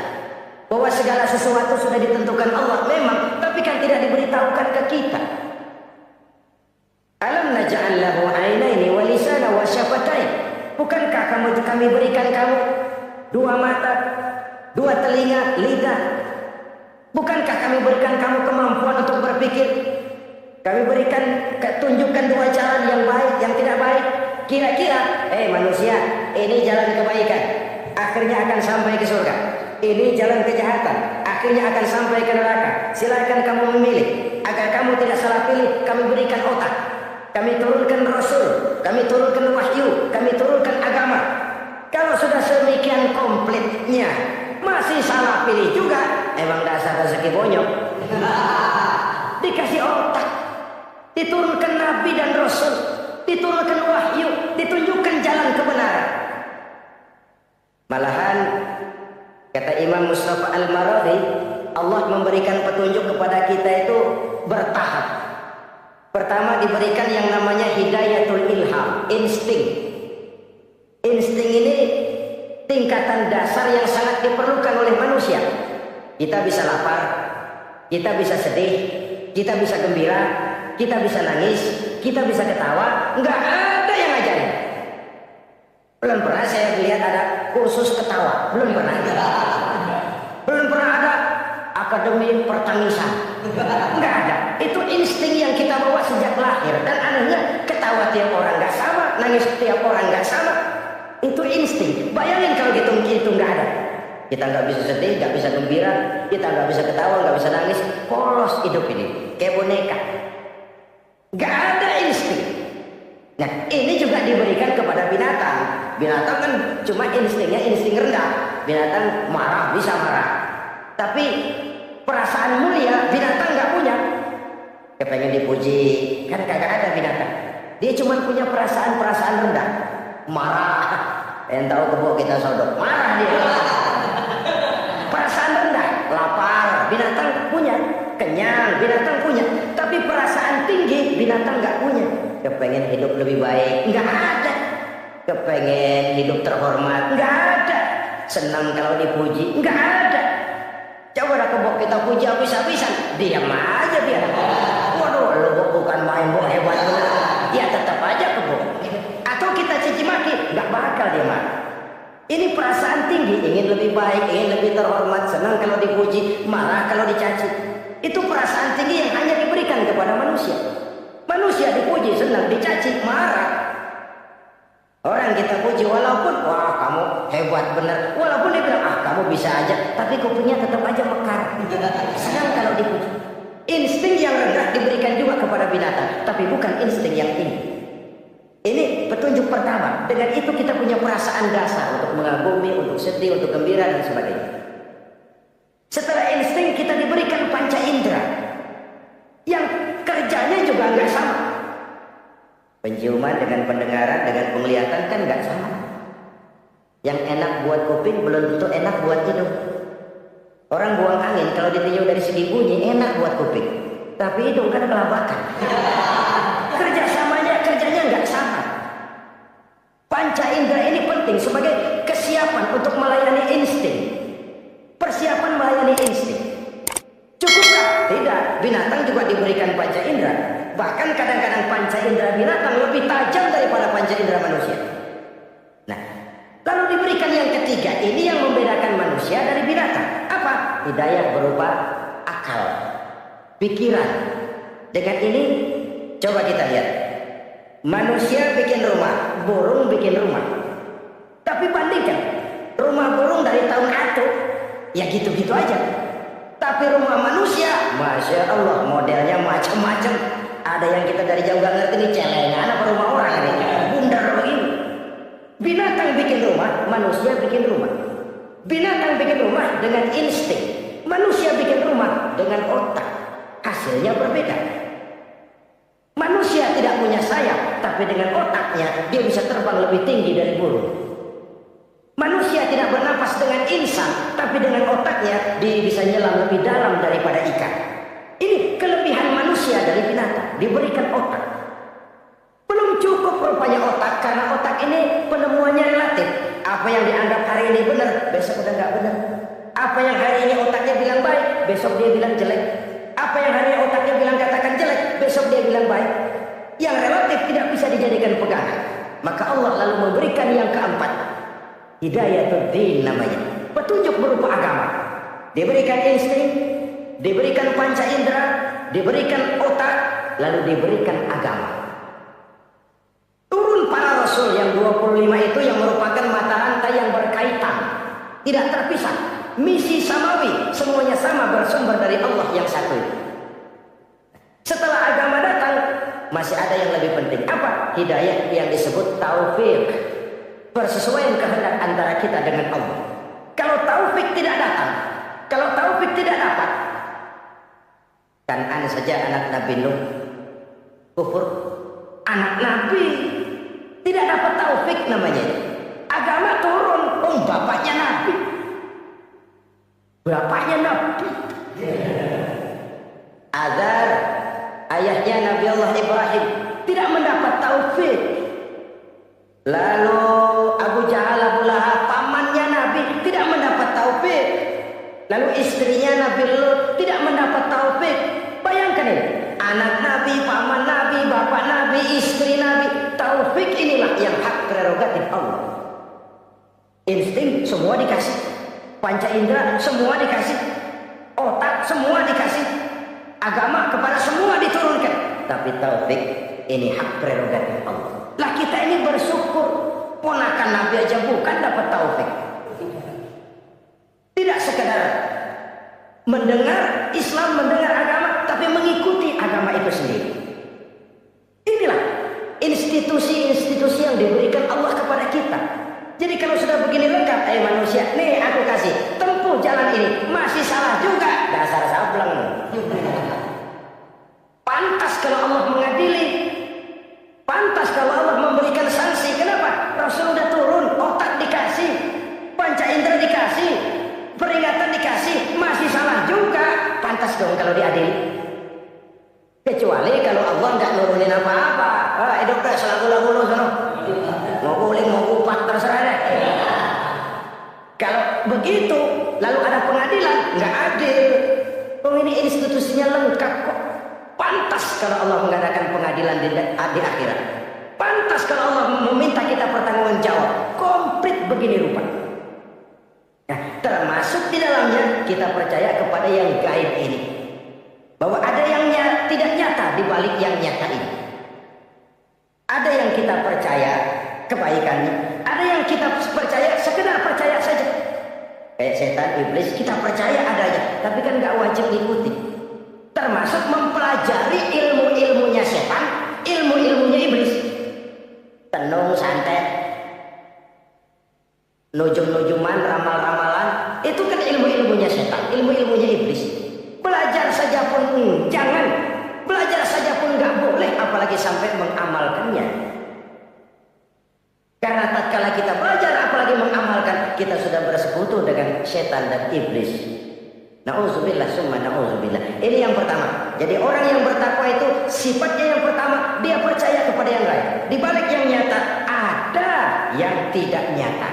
bahwa segala sesuatu sudah ditentukan Allah memang, tapi kan tidak diberitahukan ke kita. Alam naj'al lahu 'ainaini wa lisana wa syafatain. Bukankah kami berikan kamu dua mata, dua telinga, lidah? Bukankah kami berikan kamu kemampuan untuk berpikir? Kami berikan, tunjukkan dua jalan yang baik, yang tidak baik. Kira-kira, manusia, ini jalan kebaikan, akhirnya akan sampai ke surga. Ini jalan kejahatan, akhirnya akan sampai ke neraka. Silakan kamu memilih. Agar kamu tidak salah pilih, kami berikan otak. Kami turunkan Rasul, kami turunkan wahyu, kami turunkan agama. Kalau sudah semikian komplitnya, masih salah pilih juga, emang dasar rezeki bonyok. Dikasih otak, diturunkan Nabi dan Rasul, diturunkan wahyu, ditunjukkan jalan kebenaran. Malahan kata Imam Mustafa Al-Maradi, Allah memberikan petunjuk kepada kita itu bertahap. Pertama diberikan yang namanya hidayatul ilham, insting. Insting ini tingkatan dasar yang sangat diperlukan oleh manusia. Kita bisa lapar, kita bisa sedih, kita bisa gembira, kita bisa nangis, kita bisa ketawa. Nggak ada yang ngajarin. Belum pernah saya lihat ada kursus ketawa, belum pernah. Belum pernah ada akademi pertangisan, nggak ada. Itu insting yang kita bawa sejak lahir. Dan anehnya ketawa tiap orang nggak sama, nangis tiap orang nggak sama. Itu insting. Bayangin kalau gitu itu nggak ada. Kita nggak bisa sedih, nggak bisa gembira, kita nggak bisa ketawa, nggak bisa nangis. Polos hidup ini, kayak boneka. Nggak ada insting. Nah, ini juga diberikan kepada binatang. Binatang kan cuma instingnya insting rendah. Binatang marah bisa marah. Tapi perasaan mulia binatang nggak punya. Kepengen dipuji, kan kagak ada binatang. Dia cuma punya perasaan-perasaan rendah. Marah, yang tahu kebo kita sodok, marah dia. Perasaan rendah, lapar, binatang punya. Kenyang, binatang punya. Tapi perasaan tinggi, binatang nggak punya. Kepengen hidup lebih baik, nggak ada. Kepengen hidup terhormat, nggak ada. Senang kalau dipuji, nggak ada. Coba dah kebo kita puji habis-habisan, diam aja biar. Waduh, lu bukan main bo hebat bener. Ya tetap aja kebo. Atau kita caci maki, nggak bakal dia marah. Ini perasaan tinggi, ingin lebih baik, ingin lebih terhormat, senang kalau dipuji, marah kalau dicaci. Itu perasaan tinggi yang hanya diberikan kepada manusia. Manusia dipuji, senang, dicaci, marah. Orang kita puji walaupun, wah kamu hebat bener. Walaupun dia bilang, kamu bisa aja, tapi kupingnya tetap aja mekar. Senang kalau dipuji. Insting yang rendah diberikan juga kepada binatang, tapi bukan insting yang tinggi. Ini petunjuk pertama. Dengan itu kita punya perasaan dasar untuk mengagumi, untuk sedih, untuk gembira dan sebagainya. Setelah insting kita diberikan panca indera yang kerjanya juga nggak sama. Penciuman dengan pendengaran dengan penglihatan kan nggak sama. Yang enak buat kuping belum tentu enak buat hidung. Orang buang angin kalau ditinjau dari segi bunyi enak buat kuping, tapi hidung kan kelabakan. Kerjanya nggak sama. Panca indera ini penting sebagai kesiapan untuk melayani insting. Persiapan melayani insting. Cukupkah? Tidak. Binatang juga diberikan panca indera. Bahkan kadang-kadang panca indera binatang lebih tajam daripada panca indera manusia. Nah, lalu diberikan yang ketiga. Ini yang membedakan manusia dari binatang. Apa? Hidayah berupa akal, pikiran. Dengan ini, coba kita lihat. Manusia bikin rumah, burung bikin rumah. Tapi bandingkan, rumah burung dari tahun atu, ya gitu-gitu aja. Tapi rumah manusia, Masya Allah, modelnya macam-macam. Ada yang kita dari jauh gak ngerti nih, celengan apa rumah orang ini, bundar begini. Binatang bikin rumah, manusia bikin rumah. Binatang bikin rumah dengan insting, manusia bikin rumah dengan otak. Hasilnya berbeda. Manusia tidak punya sayap, tapi dengan otaknya dia bisa terbang lebih tinggi dari burung. Manusia tidak bernapas dengan insan, tapi dengan otaknya dia bisa nyelam lebih dalam daripada ikan. Ini kelebihan manusia dari binatang, diberikan otak. Belum cukup Cukup rupanya otak, karena otak ini penemuannya relatif. Apa yang dianggap hari ini benar, besok udah nggak benar. Apa yang hari ini otaknya bilang baik, besok dia bilang jelek. Apa yang hari ini otaknya bilang katakan jelek, besok dia bilang baik. Yang relatif tidak bisa dijadikan pegangan. Maka Allah lalu memberikan yang keempat, hidayatul din namanya, petunjuk berupa agama. Diberikan insting, diberikan panca indera, diberikan otak, lalu diberikan agama. Turun para rasul yang 25 itu yang merupakan mata rantai yang berkaitan, tidak terpisah. Misi samawi, semuanya sama, bersumber dari Allah yang satu itu. Setelah agama datang, masih ada yang lebih penting. Apa? Hidayah yang disebut taufik, persesuaian kehendak antara kita dengan Allah. Kalau taufik tidak datang, kalau taufik tidak dapat, Kan'an saja anak Nabi Nuh kufur, anak Nabi tidak dapat taufik namanya. Agama turun, bapaknya Nabi, bapaknya Nabi. Azar, ayahnya Nabi Allah Ibrahim, tidak mendapat taufik. Lalu Abu Jahal, Abu Lahab, pamannya Nabi, tidak mendapat taufik. Lalu istrinya Nabi Lut tidak mendapat taufik. Bayangkan ini, anak Nabi, paman Nabi, bapak Nabi, istri Nabi. Taufik inilah yang hak prerogatif Allah. Insting semua dikasih, panca indera semua dikasih, otak semua dikasih, agama kepada semua diturunkan. Tapi taufik ini hak prerogatif Allah. Lah kita ini bersyukur, ponakan Nabi aja bukan dapat taufik. Tidak sekedar mendengar Islam, mendengar agama, tapi mengikuti agama itu sendiri. Inilah institusi-institusi yang diberikan Allah kepada kita. Jadi kalau sudah begini lengkap, manusia, nih aku kasih, tempuh jalan ini, masih salah juga, dasar sableng. Pantas kalau Allah mengadili, pantas kalau Allah memberikan sanksi. Kenapa? Rasul udah turun, otak dikasih, panca indera dikasih, peringatan dikasih, masih salah juga. Pantas dong kalau diadili. Kecuali kalau Allah nggak nurunin apa-apa. Dokter selalu sono. Mau guling, mau kupat, terserah deh. Kalau begitu, lalu ada pengadilan, nggak adil. Ini institusinya lengkap kok. Pantas kalau Allah mengadakan pengadilan di akhirat. Pantas kalau Allah meminta kita pertanggungan jawab. Komplit begini rupa. Nah, termasuk di dalamnya kita percaya kepada yang gaib ini. Bahwa ada yang tidak nyata di balik yang nyata ini. Ada yang kita percaya kebaikannya, ada yang kita percaya sekedar percaya saja. Kayak setan, iblis, kita percaya adanya, tapi kan nggak wajib ikuti. Termasuk mempelajari ilmu-ilmunya setan, ilmu-ilmunya iblis. Tenung, santet, nujum-nujuman, ramal-ramalan, itu kan ilmu-ilmunya setan, ilmu-ilmunya iblis. Belajar saja pun jangan, belajar saja pun nggak boleh, apalagi sampai mengamalkannya. Karena tatkala kita belajar apalagi mengamalkan, kita sudah bersekutu dengan setan dan iblis. Nauzubillah summa nauzubillah. Ini yang pertama. Jadi orang yang bertakwa itu sifatnya yang pertama, dia percaya kepada yang lain. Di balik yang nyata ada yang tidak nyata.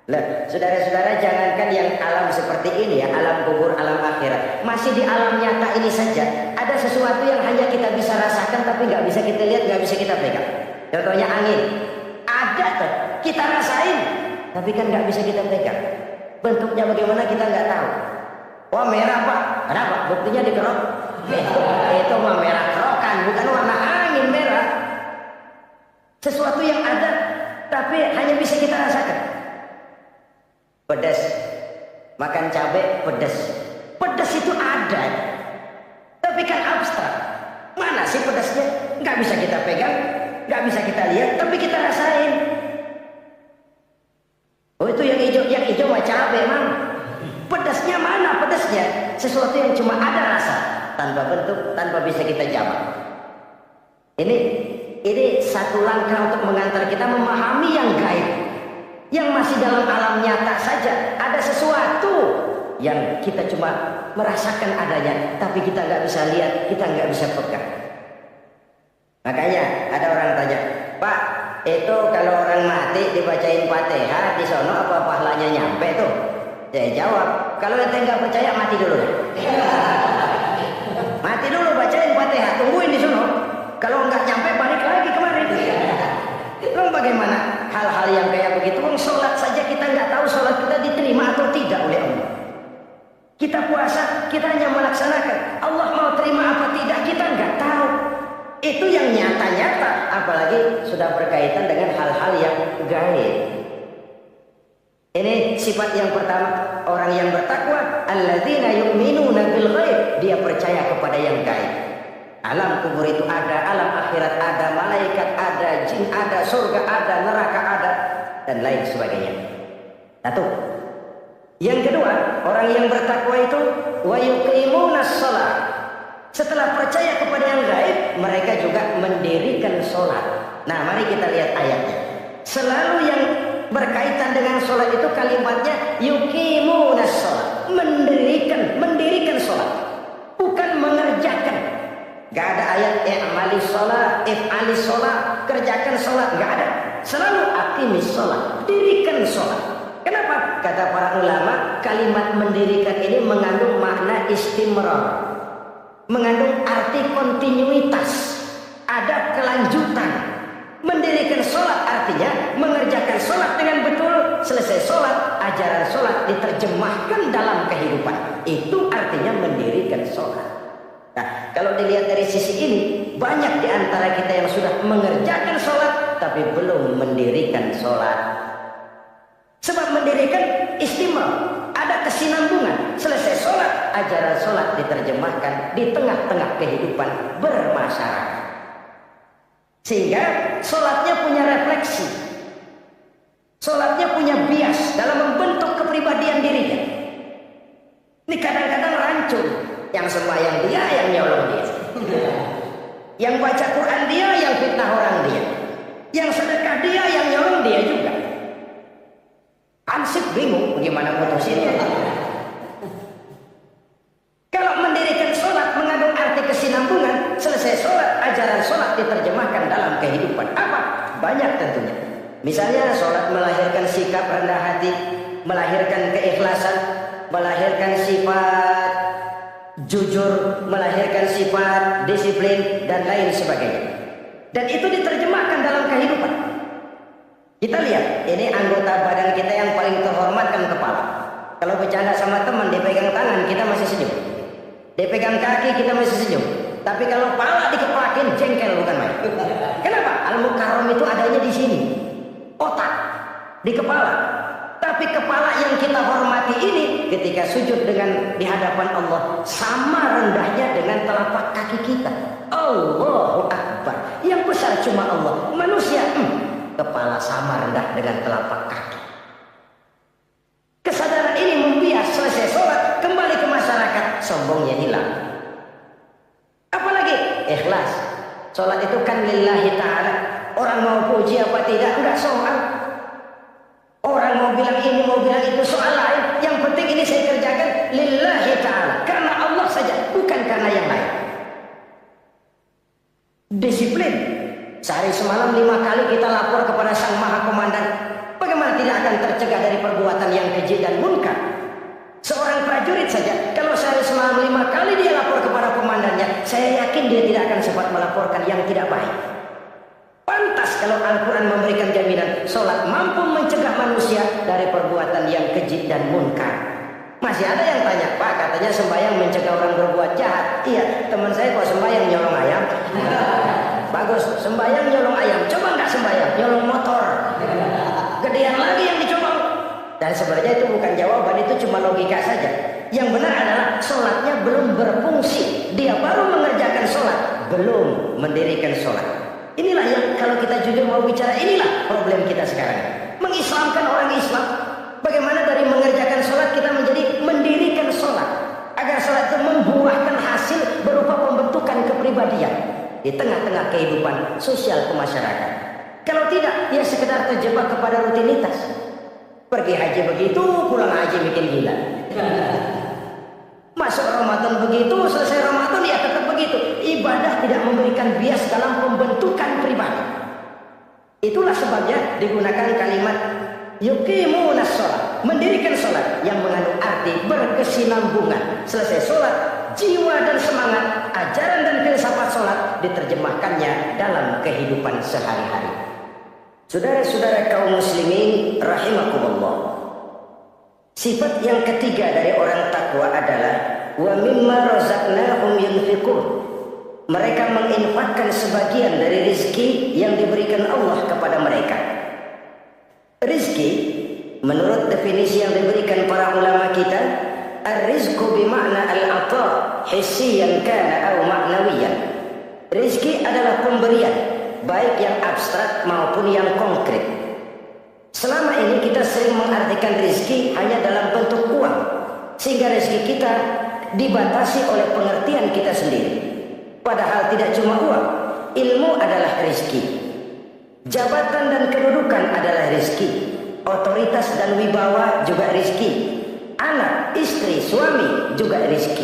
Lah, saudara-saudara, jangankan yang alam seperti ini ya, alam kubur, alam akhirat, masih di alam nyata ini saja ada sesuatu yang hanya kita bisa rasakan tapi nggak bisa kita lihat, nggak bisa kita pegang. Contohnya angin, ada tuh kita rasain tapi kan nggak bisa kita pegang. Bentuknya bagaimana kita nggak tahu. Wah, merah pak, kenapa? Buktinya dikerok. Itu mah merah kerokan, bukan warna angin merah. Sesuatu yang ada tapi hanya bisa kita rasakan. Pedas, makan cabai pedas. Pedas itu ada, tapi kan abstrak. Mana sih pedasnya? Nggak bisa kita pegang, nggak bisa kita lihat, tapi kita rasain. Oh, itu yang hijau mah cabai, Mang. Pedasnya mana pedasnya? Sesuatu yang cuma ada rasa, tanpa bentuk, tanpa bisa kita jawab. Ini satu langkah untuk mengantar kita memahami yang gaib. Yang masih dalam alam nyata saja ada sesuatu yang kita cuma merasakan adanya, tapi kita nggak bisa lihat, kita nggak bisa pegang. Makanya ada orang tanya, Pak, itu kalau orang mati dibacain Fatihah di sono apa pahalanya nyampe tuh? Saya jawab, kalau ente nggak percaya mati dulu. Mati dulu bacain Fatihah, tungguin di sono. Kalau nggak nyampe balik lagi kemari. Lalu bagaimana hal-hal yang kayak begitu? Sholat saja kita nggak tahu sholat kita diterima atau tidak oleh Allah. Kita puasa, kita hanya melaksanakan. Allah mau terima apa tidak kita nggak tahu. Itu yang nyata-nyata, apalagi sudah berkaitan dengan hal-hal yang gaib. Ini sifat yang pertama, orang yang bertakwa, alladzina yu'minuna bil ghaib, dia percaya kepada yang gaib. Alam kubur itu ada, alam akhirat ada, malaikat ada, jin ada, surga ada, neraka ada, dan lain sebagainya. Satu. Yang kedua, orang yang bertakwa itu wa yuqimunas shalah. Setelah percaya kepada yang gaib, mereka juga mendirikan sholat. Nah, mari kita lihat ayatnya. Selalu yang berkaitan dengan sholat itu kalimatnya yuqimunas shalah, mendirikan sholat, bukan mengerjakan. Gak ada ayat i'malis sholat, if'alis sholat, kerjakan sholat, gak ada. Selalu aqimis sholat, dirikan sholat. Kenapa? Kata para ulama, kalimat mendirikan ini mengandung makna istimrar, mengandung arti kontinuitas, ada kelanjutan. Mendirikan sholat artinya mengerjakan sholat dengan betul, selesai sholat, ajaran sholat diterjemahkan dalam kehidupan. Itu artinya mendirikan sholat. Nah, kalau dilihat dari sisi ini, banyak di antara kita yang sudah mengerjakan sholat, tapi belum mendirikan sholat. Sebab mendirikan istimrar, ada kesinambungan. Selesai sholat, ajaran sholat diterjemahkan di tengah-tengah kehidupan bermasyarakat. Sehingga sholatnya punya refleksi, sholatnya punya bias dalam membentuk kepribadian dirinya. Ini kadang-kadang rancun. Yang sembahyang dia, yang nyolong dia. Yang baca Quran dia, yang fitnah orang dia. Yang sedekah dia, yang nyolong dia juga. Ansip bingung bagaimana putusinnya. Kalau mendirikan sholat mengandung arti kesinambungan, selesai sholat, ajaran sholat diterjemahkan dalam kehidupan. Apa? Banyak tentunya. Misalnya sholat melahirkan sikap rendah hati, melahirkan keikhlasan, melahirkan sifat jujur, melahirkan sifat disiplin, dan lain sebagainya. Dan itu diterjemahkan dalam kehidupan. Kita lihat, ini anggota badan kita yang paling terhormat kan kepala. Kalau bercanda sama teman, dipegang tangan, kita masih senyum. Dipegang kaki, kita masih senyum. Tapi kalau pala dikeplakin, jengkel bukan main. Kenapa? Al-Mukarram itu adanya di sini. Otak, di kepala. Tapi kepala yang kita hormati ini, ketika sujud dengan di hadapan Allah, sama rendahnya dengan telapak kaki kita. Allahu Akbar. Yang besar cuma Allah. Manusia, kepala sama rendah dengan telapak kaki. Kesadaran ini membias, selesai sholat, kembali ke masyarakat, sombongnya hilang. Apalagi ikhlas. Sholat itu kan lillahi ta'ala. Orang mau puji apa tidak, enggak soal. Orang mau bilang ini, mau bilang itu, soal lain. Yang penting ini saya kerjakan lillahi ta'ala, karena Allah saja, bukan karena yang lain. Disiplin. Sehari semalam 5 kali kita lapor kepada Sang Maha Komandan. Bagaimana tidak akan tercegah dari perbuatan yang keji dan munkar? Seorang prajurit saja, kalau sehari semalam 5 kali dia lapor kepada komandannya, saya yakin dia tidak akan sempat melaporkan yang tidak baik. Pantas kalau Al-Quran memberikan jaminan, sholat mampu mencegah manusia dari perbuatan yang keji dan munkar. Masih ada yang tanya, Pak, katanya sembahyang mencegah orang berbuat jahat. Iya, teman saya kok sembahyang nyolong ayam. Bagus, sembahyang nyolong ayam. Coba nggak sembahyang, nyolong motor. Gedean lagi yang dicolong. Dan sebenarnya itu bukan jawaban, itu cuma logika saja. Yang benar adalah sholatnya belum berfungsi. Dia baru mengerjakan sholat, belum mendirikan sholat. Inilah yang kalau kita jujur mau bicara, inilah problem kita sekarang. Mengislamkan orang Islam. Bagaimana dari mengerjakan sholat kita menjadi mendirikan sholat. Agar sholat itu membuahkan hasil berupa pembentukan kepribadian di tengah-tengah kehidupan sosial kemasyarakat. Kalau tidak, dia sekedar terjebak kepada rutinitas. Pergi haji begitu, pulang haji bikin gila. Masuk Ramadan begitu, selesai Ramadan ya tetap begitu. Ibadah tidak memberikan bias dalam pembentukan pribadi. Itulah sebabnya digunakan kalimat yuqimunas shalah, mendirikan sholat yang mengandung arti berkesinambungan. Selesai sholat, jiwa dan semangat, ajaran dan filsafat sholat diterjemahkannya dalam kehidupan sehari-hari. Saudara-saudara kaum muslimin rahimakumullah, sifat yang ketiga dari orang takwa adalah wa mimma razaqnahum yunfiqun. Mereka menginfakkan sebagian dari rizki yang diberikan Allah kepada mereka. Rizki menurut definisi yang diberikan para ulama kita, ar-rizqu bimakna al-ata hissiyan kana aw ma'nawiyan. Rizki adalah pemberian, baik yang abstrak maupun yang konkret. Selama ini kita sering mengartikan rizki hanya dalam bentuk uang, sehingga rizki kita dibatasi oleh pengertian kita sendiri. Padahal tidak cuma uang, ilmu adalah rizki, jabatan dan kedudukan adalah rizki, otoritas dan wibawa juga rizki, anak, istri, suami juga rizki.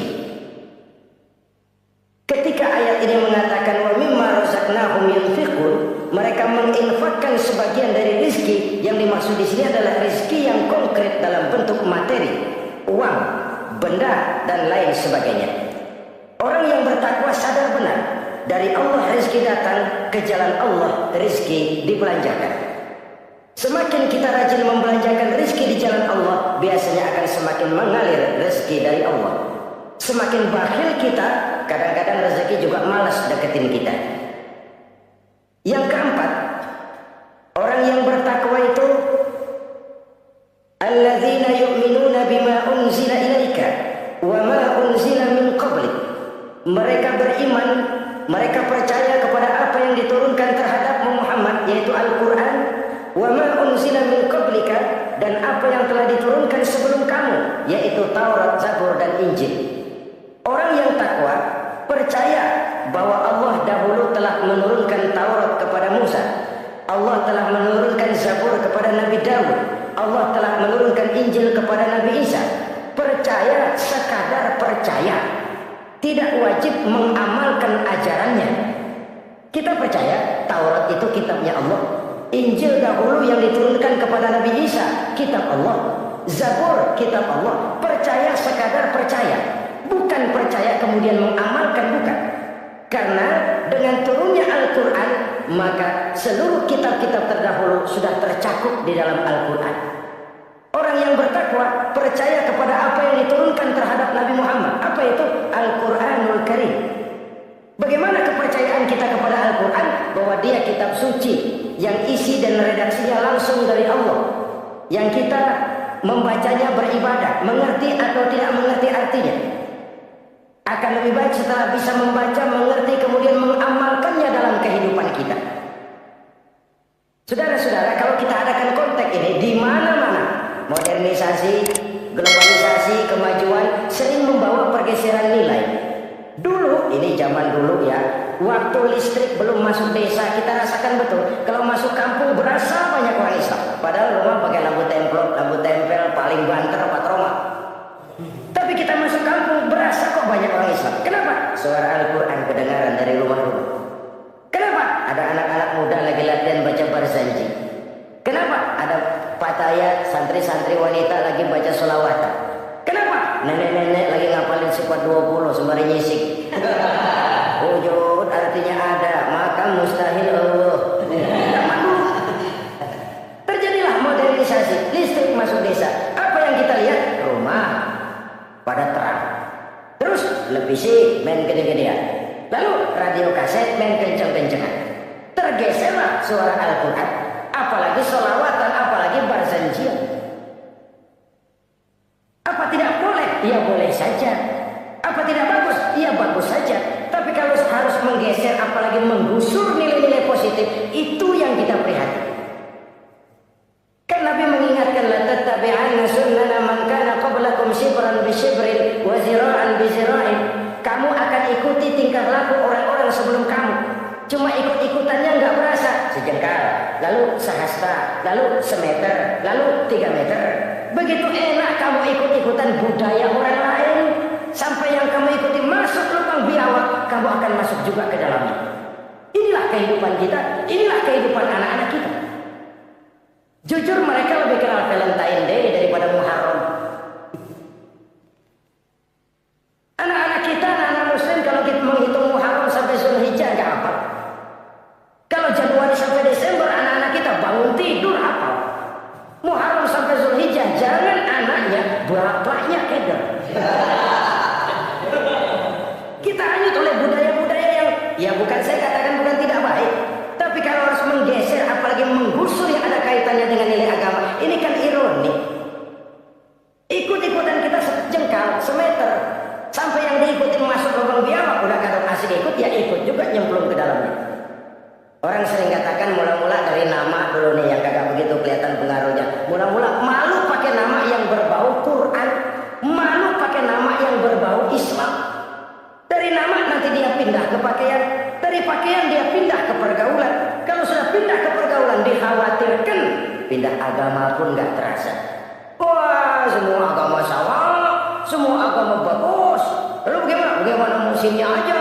Ketika ayat ini mengatakan wa mimma razaqnahum yunfiqun, mereka menginfakkan sebagian dari rizki. Yang dimaksud di sini adalah rizki yang konkret dalam bentuk materi, uang, benda dan lain sebagainya. Orang yang bertakwa sadar benar, dari Allah rizki datang, ke jalan Allah rizki dibelanjakan. Semakin kita rajin membelanjakan rizki di jalan Allah, biasanya akan semakin mengalir rizki dari Allah. Semakin bakhil kita, kadang-kadang rezeki juga malas deketin kita. Yang keempat, orang yang bertakwa itu alladzina yu'minuna bima unzila ilaika wa ma unzila min qablik. Mereka beriman, mereka percaya kepada apa yang diturunkan terhadap Muhammad, yaitu Al-Quran, wa ma unzila min qablika, dan apa yang telah diturunkan sebelum kamu, yaitu Taurat, Zabur dan Injil. Orang yang takwa percaya bahwa Allah dahulu telah menurunkan Taurat kepada Musa, Allah telah menurunkan Zabur kepada Nabi Daud, Allah telah menurunkan Injil kepada Nabi Isa. Percaya sekadar percaya, tidak wajib mengamalkan ajarannya. Kita percaya Taurat itu kitabnya Allah, Injil dahulu yang diturunkan kepada Nabi Isa kitab Allah, Zabur kitab Allah. Percaya sekadar percaya, bukan percaya kemudian mengamalkan, bukan. Karena dengan turunnya Al-Quran, maka seluruh kitab-kitab terdahulu sudah tercakup di dalam Al-Quran. Orang yang bertakwa percaya kepada apa yang diturunkan terhadap Nabi Muhammad. Apa itu? Al-Quranul Karim. Bagaimana kepercayaan kita kepada Al-Quran? Bahwa dia kitab suci yang isi dan redaksinya langsung dari Allah, yang kita membacanya beribadah, mengerti atau tidak mengerti artinya. Akan lebih baik setelah bisa membaca, mengerti, kemudian mengamalkannya dalam kehidupan kita. Saudara-saudara, kalau kita adakan konteks ini di mana-mana, modernisasi, globalisasi, kemajuan sering membawa pergeseran nilai. Dulu, ini zaman dulu ya, waktu listrik belum masuk desa, kita rasakan betul. Kalau masuk kampung berasa banyak orang Islam. Padahal rumah pakai lampu templok, lampu tempel, paling banter, patroma. Tapi kita masuk kampung berasa kok banyak orang Islam. Kenapa? Suara Al-Quran kedengaran dari rumah-rumah. Kenapa? Ada anak-anak muda lagi latihan baca barzanji. Kenapa? Ada patayat, santri-santri wanita lagi baca sholawatan. Kenapa? Nenek-nenek lagi ngapalin sifat 20 sembari nyisik. Wujud artinya ada, maka mustahil Allah. Terjadilah modernisasi, listrik masuk desa. Apa yang kita lihat? Rumah pada terang. Terus televisi main gede-gedean. Lalu radio kaset main kenceng-kencengan. Tergeserlah suara Al-Quran. Apalagi sholawatan, apalagi barzanjian. Apa tidak boleh? Ya boleh saja. Apa tidak bagus? Ya bagus saja. Tapi kalau harus menggeser, apalagi menggusur nilai-nilai positif, itu yang kita prihatin. Kan Nabi mengingatkan, la tattabi'anna sunnana man kana qablakum shibran bi shibrin wa zira'an bi zira'in. Kamu akan ikuti tingkah laku orang-orang sebelum kamu. Cuma ikut-ikutannya nggak berasa, sejengkal, lalu sehasta, lalu semeter, lalu 3 meter. Begitu enak kamu ikut-ikutan budaya orang lain, sampai yang kamu ikuti masuk lubang biawak, kamu akan masuk juga ke dalamnya. Inilah kehidupan kita, inilah kehidupan anak-anak kita. Jujur mereka lebih kenal Valentine Day daripada Muharram. Anak-anak kita, anak-anak muslim, kalau kita menghitung Muharram sampai Zulhijjah nggak hafal. Kalau Januari sampai Desember, anak-anak kita bangun tidur hafal. Muharram sampai Zulhijjah, jangan anaknya, bapaknya keder. Kita hanyut oleh budaya-budaya yang, ya bukan saya katakan bukan tidak baik, tapi kalau harus menggeser, apalagi menggusur yang ada kaitannya dengan nilai agama, ini kan ironi. Ikut-ikutan kita sejengkal, semeter, sampai yang diikutin masuk lubang biawak, udah kadang asik ikut, ya ikut juga nyemplung ke dalamnya. Orang sering katakan mula-mula dari nama dulu nih yang kagak begitu kelihatan pengaruhnya. Mula-mula malu pakai nama yang berbau Quran, malu pakai nama yang berbau Islam. Dari nama nanti dia pindah ke pakaian, dari pakaian dia pindah ke pergaulan. Kalau sudah pindah ke pergaulan dikhawatirkan pindah agama pun nggak terasa. Wah, semua agama sama, semua agama bagus. Lalu bagaimana musimnya aja?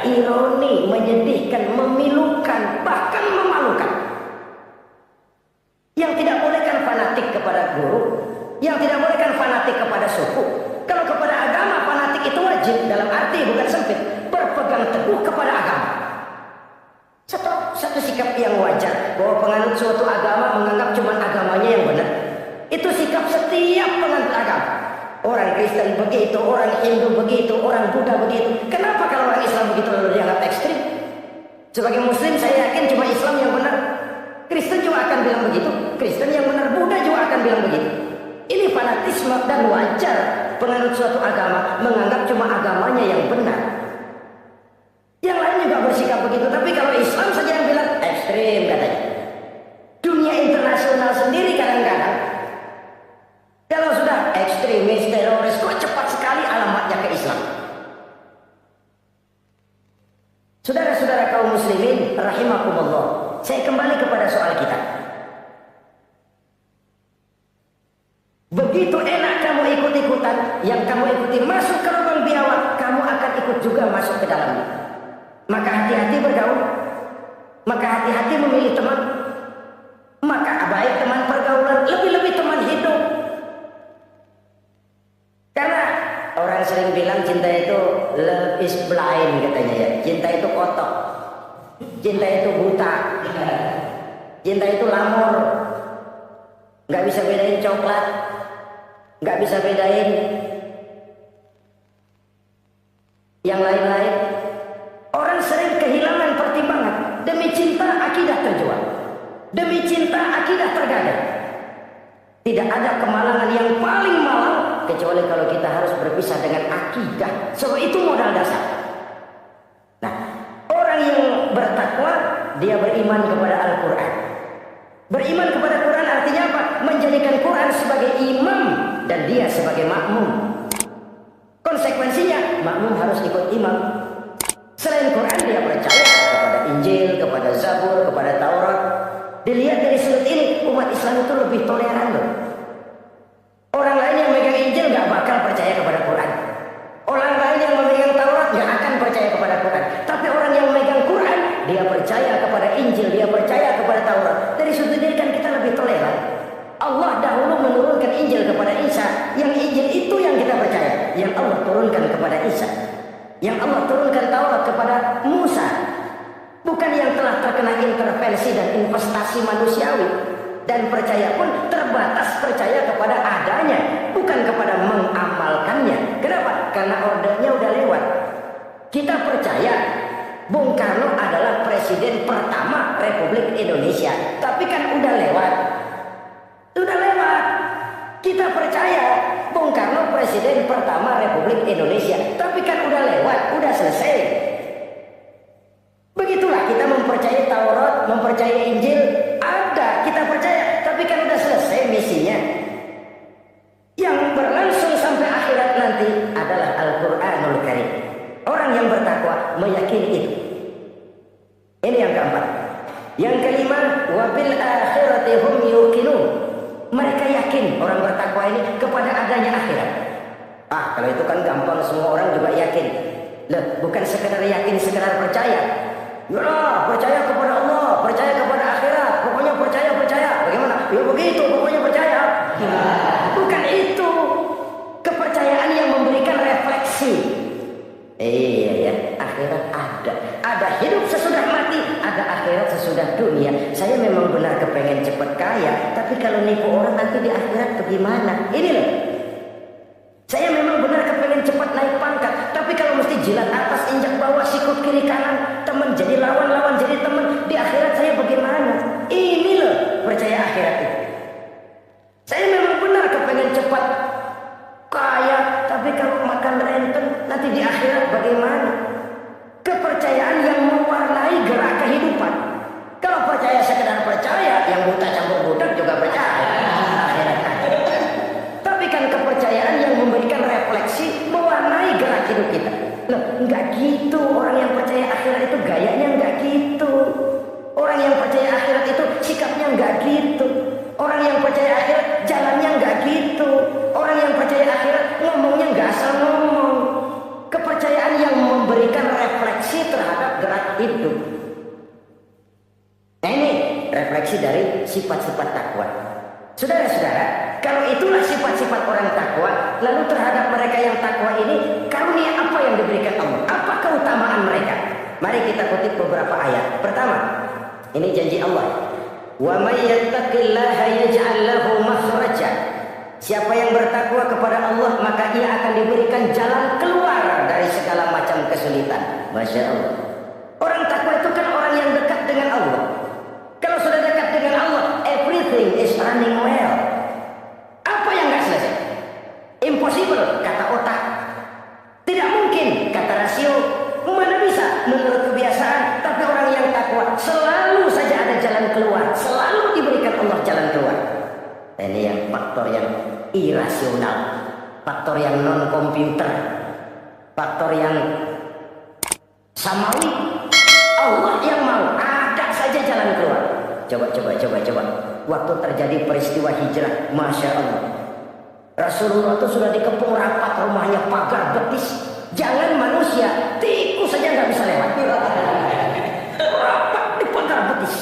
Ironi, menyedihkan, memilukan, bahkan memalukan. Yang tidak boleh kan fanatik kepada guru, yang tidak boleh kan fanatik kepada suku. Kalau kepada agama fanatik itu wajib, dalam arti bukan sempit, berpegang teguh kepada agama. Satu sikap yang wajar bahwa penganut suatu agama menganggap cuma agamanya yang benar. Itu sikap setiap penganut agama. Orang Kristen begitu, orang Hindu begitu, orang Buddha begitu. Kenapa kalau orang Islam begitu lalu dianggap ekstrim? Sebagai Muslim saya yakin cuma Islam yang benar. Kristen juga akan bilang begitu. Kristen yang benar, Buddha juga akan bilang begitu. Ini fanatisme dan wajar penganut suatu agama menganggap cuma agamanya yang benar. Yang lain juga bersikap begitu. Tapi kalau Islam saja yang bilang ekstrim katanya. Dunia internasional sendiri kadang-kadang kalau sudah ekstremis, teroris, kok cepat sekali alamatnya ke Islam. Saudara-saudara kaum muslimin, rahimakumullah. Saya kembali kepada soal kita. Begitu enak kamu ikut-ikutan, yang kamu ikuti masuk ke lubang biawak, kamu akan ikut juga masuk ke dalamnya. Maka hati-hati bergaul, maka hati-hati memilih teman, maka baik teman pergaulan, lebih-lebih teman hidup. Karena orang sering bilang cinta itu love is blind katanya ya. Cinta itu kotok, cinta itu buta, cinta itu lamur, nggak bisa bedain coklat, nggak bisa bedain yang lain-lain. Orang sering kehilangan pertimbangan demi cinta akidah terjual, demi cinta akidah tergadang. Tidak ada kemalangan yang paling malang kecuali kalau kita harus berpisah dengan akidah. Sebab itu modal dasar. Nah, orang yang bertakwa dia beriman kepada Al-Quran. Beriman kepada Quran artinya apa? Menjadikan Quran sebagai imam dan dia sebagai makmum. Konsekuensinya makmum harus ikut imam. Selain Quran dia percaya kepada Injil, kepada Zabur, kepada Taurat. Dilihat dari sudut ini, umat Islam itu lebih toleran loh. Orang lain yang memegang Injil nggak bakal percaya kepada Quran. Orang lain yang memegang Taurat nggak akan percaya kepada Quran. Tapi orang yang memegang Quran, dia percaya kepada Injil, dia percaya kepada Taurat. Dari sudut ini kan kita lebih toleran. Allah dahulu menurunkan Injil kepada Isa. Yang Injil itu yang kita percaya. Yang Allah turunkan kepada Isa. Yang Allah turunkan Taurat kepada Musa. Bukan yang telah terkena intervensi dan investasi manusiawi. Dan percaya pun terbatas percaya kepada adanya, bukan kepada mengamalkannya. Kenapa? Karena ordernya udah lewat. Kita percaya Bung Karno adalah presiden pertama Republik Indonesia. Tapi kan udah lewat. Udah lewat. Kita percaya Bung Karno presiden pertama Republik Indonesia. Tapi kan udah lewat, udah selesai. Begitulah kita mempercayai Taurat, mempercayai Injil, ada, kita percaya, tapi kan udah selesai misinya. Yang berlangsung sampai akhirat nanti adalah Al-Quranul Karim. Orang yang bertakwa meyakini itu. Ini yang keempat. Yang kelima, wabil akhirati hum yuqinun. Mereka yakin orang bertakwa ini kepada adanya akhirat. Ah, kalau itu kan gampang, semua orang juga yakin. Loh, bukan sekedar yakin, sekedar percaya. Ya, percaya kepada Allah, percaya kepada akhirat, pokoknya percaya. Bagaimana? Ya begitu, pokoknya percaya. Bukan itu. Kepercayaan yang memberikan refleksi. Iya ya, akhirat ada. Ada hidup sesudah mati, ada akhirat sesudah dunia. Saya memang benar kepengen cepat kaya, tapi kalau nipu orang nanti di akhirat bagaimana? Ini loh. Saya memang benar kepengen cepat naik pangkat, tapi kalau mesti jilat atas injak bawah, sikut kiri kanan, teman jadi lawan, lawan jadi teman, di akhirat saya bagaimana? Ini loh percaya akhirat itu. Saya memang benar kepengen cepat kaya, tapi kalau makan renten nanti di akhirat bagaimana? Kepercayaan yang mewarnai gerak kehidupan. Kalau percaya sekedar percaya, yang buta campur budak juga percaya. Tapi kan kepercayaan yang memberikan refleksi, mewarnai gerak hidup kita. Loh, enggak gitu. Orang yang percaya akhirat itu gayanya enggak gitu. Orang yang percaya akhirat itu sikapnya enggak gitu. Orang yang percaya akhirat jalannya enggak gitu. Orang yang percaya akhirat ngomongnya enggak asal ngomong. Kepercayaan yang memberikan refleksi terhadap gerak hidup. Nah ini refleksi dari sifat-sifat takwa. Saudara-saudara, kalau itulah sifat-sifat orang takwa, lalu terhadap mereka yang takwa ini, karunia apa yang diberikan Allah? Apa keutamaan mereka? Mari kita kutip beberapa ayat. Pertama, ini janji Allah. Wa may yattaqillaha yaj'al lahu makhraja. Siapa yang bertakwa kepada Allah, maka ia akan diberikan jalan keluar dari segala macam kesulitan. Masya Allah. Orang takwa itu kan orang yang dekat dengan Allah. Kalau sudah dekat dengan Allah, everything is running well. Apa yang nggak selesai? Impossible, kata otak. Tidak mungkin, kata rasio. Mana bisa menurut kebiasaan? Tapi orang yang takwa selalu saja ada jalan keluar. Selalu diberikan Allah jalan keluar. Ini yang faktor yang irasional, faktor yang non komputer, faktor yang samawi. Allah yang mau, ada saja jalan keluar. Coba. Waktu terjadi peristiwa hijrah, Masya Allah, Rasulullah itu sudah dikepung rapat rumahnya, pagar betis. Jangan manusia, tikus saja nggak bisa lewat. Rapat di pagar betis.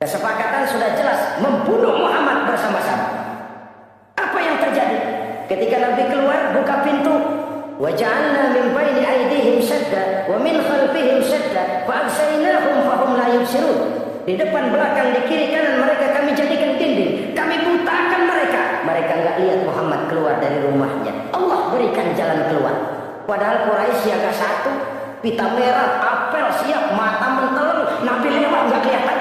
Kesepakatan sudah jelas, membunuh Muhammad bersama-sama. Apa yang terjadi? Ketika Nabi keluar, buka pintu. وَجَعَلْنَا مِنْ بَيْنِ أَيْدِيهِمْ شَدًّا وَمِنْ خَلْفِهِمْ شَدًّا فَأَغْشَيْنَاهُمْ فَهُمْ لَا يُبْصِرُونَ. Di depan, belakang, di kiri, kanan mereka kami jadikan dinding. Kami butakan mereka. Mereka nggak lihat Muhammad keluar dari rumahnya. Allah berikan jalan keluar. Padahal Quraisy siaga satu, pita merah, apel siap, mata menteleng. Nabi lewat nggak kelihatan.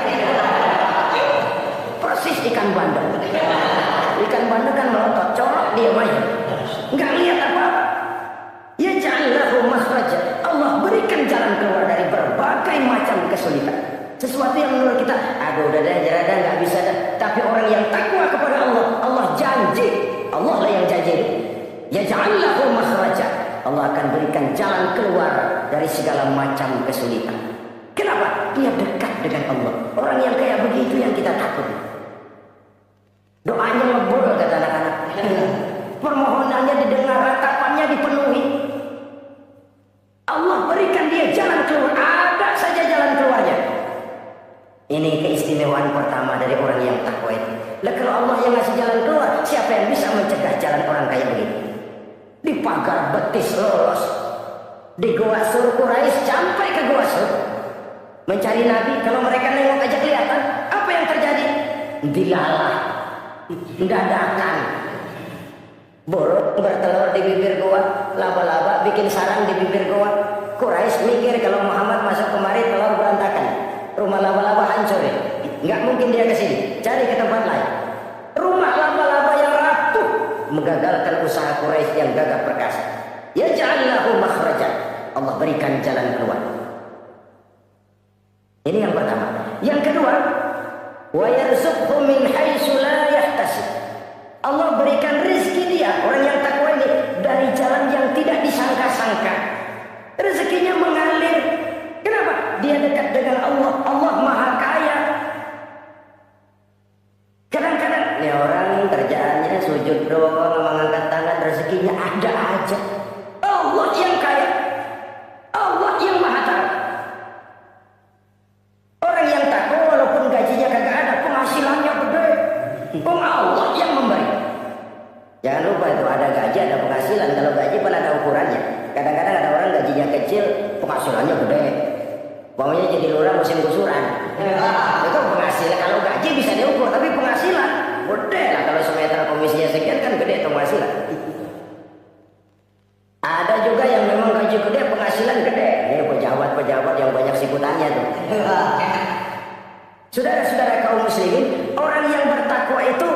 Persis ikan bandeng. Ikan bandeng kan melotot, corok dia main. Nggak lihat apa-apa. Ya ja'allahu makhraja. Allah berikan jalan keluar dari berbagai macam kesulitan. Sesuatu yang menurut kita, aduh udah dah, nggak bisa dah. Tapi orang yang takwa kepada Allah, Allah janji. Allah lah yang janji. Ya ja'allahu makhraja. Allah akan berikan jalan keluar dari segala macam kesulitan. Kenapa? Dia dekat dengan Allah. Orang yang kayak begitu yang kita takut. Doanya ngebul kata anak-anak. Permohonannya didengar, ratapannya dipenuhi. Allah berikan dia jalan keluar. Ada saja jalan keluarnya. Ini keistimewaan pertama dari orang yang takwa itu. Lah kalau Allah yang ngasih jalan keluar, siapa yang bisa mencegah jalan orang kayak begitu? Di pagar betis lolos. Di Gua Sur Quraisy sampai ke Gua Sur. Mencari Nabi, kalau mereka nengok aja kelihatan. Apa yang terjadi? Dilalah. Dadakan. Burung bertelur di bibir gua, laba-laba bikin sarang di bibir gua. Quraisy mikir kalau Muhammad masuk kemari telur berantakan, rumah laba-laba hancur. Nggak mungkin dia ke sini, cari ke tempat lain. Rumah laba-laba yang rapuh menggagalkan usaha Quraisy yang gagah perkasa. Ya ja'allahu makhraja. Allah berikan jalan keluar. Ini yang pertama. Yang kedua, wa yarzuqhu min haitsu la yahtasib. Allah berikan rezeki dia, orang yang takwa ini, dari jalan yang tidak disangka-sangka. Rezekinya mengalir. Kenapa? Dia dekat dengan Allah. Allah maha kaya. Kadang-kadang ini orang kerjaannya sujud doang, mengangkat tangan, rezekinya penghasilannya gede. Pokoknya jadi lurah musim gusuran. Itu penghasilan, kalau gaji bisa diukur, tapi penghasilan gede lah. Kalau semeter komisinya sekian kan gede itu penghasilan. Ada juga yang memang gaji gede, penghasilan gede. Ini pejabat-pejabat yang banyak sibutannya tuh. Saudara-saudara kaum muslimin, orang yang bertakwa itu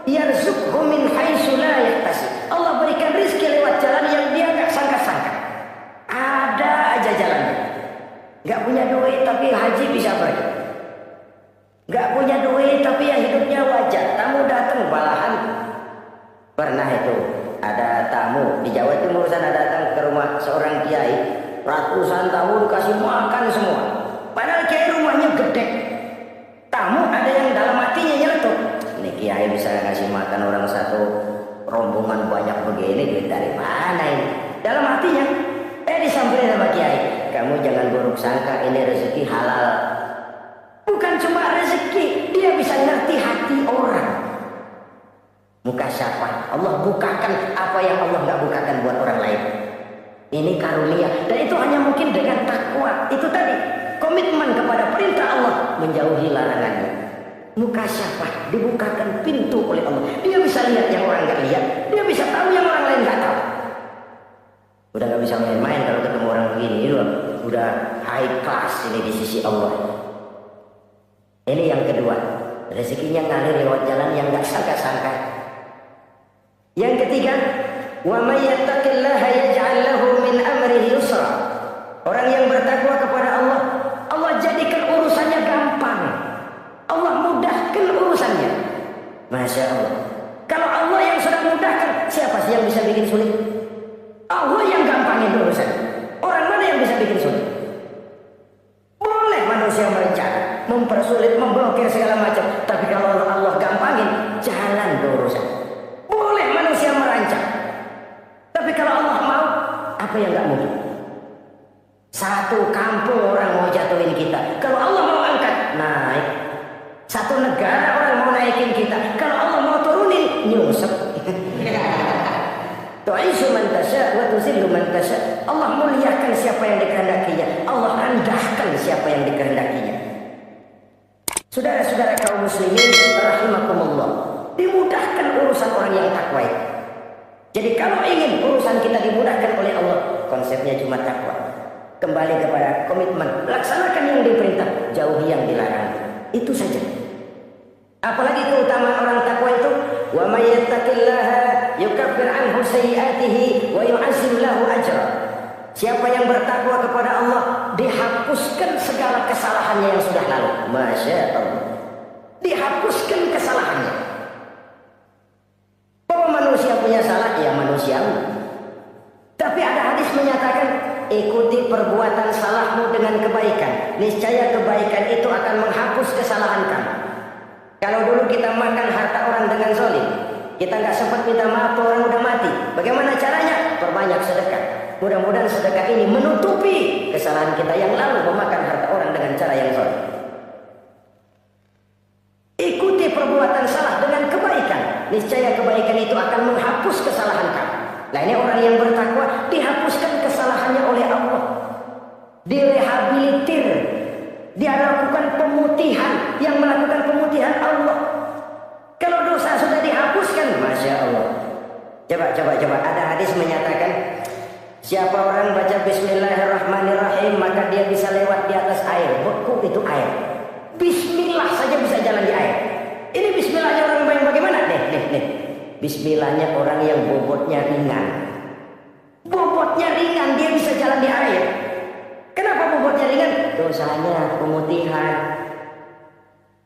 yarzuqhu min haitsu la yahtasib. Allah berikan rezeki lewat jalan yang dia enggak sangka-sangka. Ada aja jalannya. Enggak punya duit tapi haji bisa pergi. Enggak punya duit tapi ya hidupnya wajar. Tamu datang balahan. Pernah itu ada tamu di Jawa Timur sana datang ke rumah seorang kiai, ratusan tamu dikasih makan semua. Padahal kiai rumahnya gede. Tamu ada yang dalam hatinya nyeletuk, ini kiai bisa ngasih makan orang satu rombongan banyak begini, duit dari mana ini? Dalam hatinya, disamperin sama kiai, kamu jangan buruk sangka, ini rezeki halal. Bukan cuma rezeki, dia bisa ngerti hati orang. Muka siapa? Allah bukakan apa yang Allah nggak bukakan buat orang lain. Ini karunia, dan itu hanya mungkin dengan takwa. Itu tadi, komitmen kepada perintah Allah, menjauhi larangannya. Muka siapa? Dibukakan pintu oleh Allah. Dia bisa lihat yang orang nggak lihat. Dia bisa tahu yang orang lain nggak tahu. Udah nggak bisa main-main kalau ketemu orang begini. Udah high class ini di sisi Allah. Ini yang kedua, rezekinya ngalir lewat jalan yang nggak sangka-sangka. Yang ketiga, wa may yattaqillaha yaj'al lahu min amrihi yusra. Orang yang bertakwa kepada Allah, Allah jadikan urusannya gampang. Allah mudahkan urusannya. Masya Allah. Kalau Allah yang sudah mudahkan, siapa sih yang bisa bikin sulit? Allah yang gampangin urusan. Orang mana yang bisa bikin sulit? Boleh manusia merencana, mempersulit, memblokir segala macam. Tapi kalau Allah gampangin, jalan urusan. Boleh manusia merancang. Tapi kalau Allah mau, apa yang nggak mungkin? Satu kampung orang mau jatuhin kita, kalau Allah mau angkat, naik. Satu negara orang mau naikin kita, kalau Allah mau turunin, nyusep. Tu'izu man tasya wa tuzillu man tasya. Allah muliakan siapa yang dikehendakinya, Allah rendahkan siapa yang dikehendakinya. Saudara-saudara kaum muslimin rahimakumullah, dimudahkan urusan orang yang takwa. Jadi kalau ingin urusan kita dimudahkan oleh Allah, konsepnya cuma takwa. Kembali kepada komitmen, laksanakan yang diperintah, jauhi yang dilarang. Itu saja. Apalagi keutamaan orang takwa itu, wa may yattaqillaha yukaffir anhu sayyi'atihi wa yu'azzim lahu ajra. Siapa yang bertakwa kepada Allah, dihapuskan segala kesalahannya yang sudah lalu. Masya Allah. Dihapuskan kesalahannya. Bahwa manusia punya salah, ya manusiawi. Tapi ada hadis menyatakan, ikuti perbuatan salahmu dengan kebaikan. Niscaya kebaikan itu akan menghapus kesalahan kamu. Kalau dulu kita makan harta orang dengan zalim, kita nggak sempat minta maaf, orang udah mati. Bagaimana caranya? Perbanyak sedekah. Mudah-mudahan sedekah ini menutupi kesalahan kita yang lalu memakan harta orang dengan cara yang zalim. Ikuti perbuatan salah dengan kebaikan. Niscaya kebaikan itu akan menghapus kesalahan kamu. Nah ini orang yang bertakwa, dihapuskan kesalahannya oleh Allah, direhabilitir, dia lakukan pemutihan. Yang melakukan pemutihan Allah. Kalau dosa sudah dihapuskan, Masya Allah. Coba ada hadis menyatakan, siapa orang baca Bismillahirrahmanirrahim, maka dia bisa lewat di atas air. Beku itu air. Bismillah saja bisa jalan di air. Ini Bismillahnya orang yang bagaimana? Nih. Bismillahnya orang yang bobotnya ringan. Bobotnya ringan, dia bisa jalan di air. Kenapa bobotnya ringan? Dosanya pemutihan.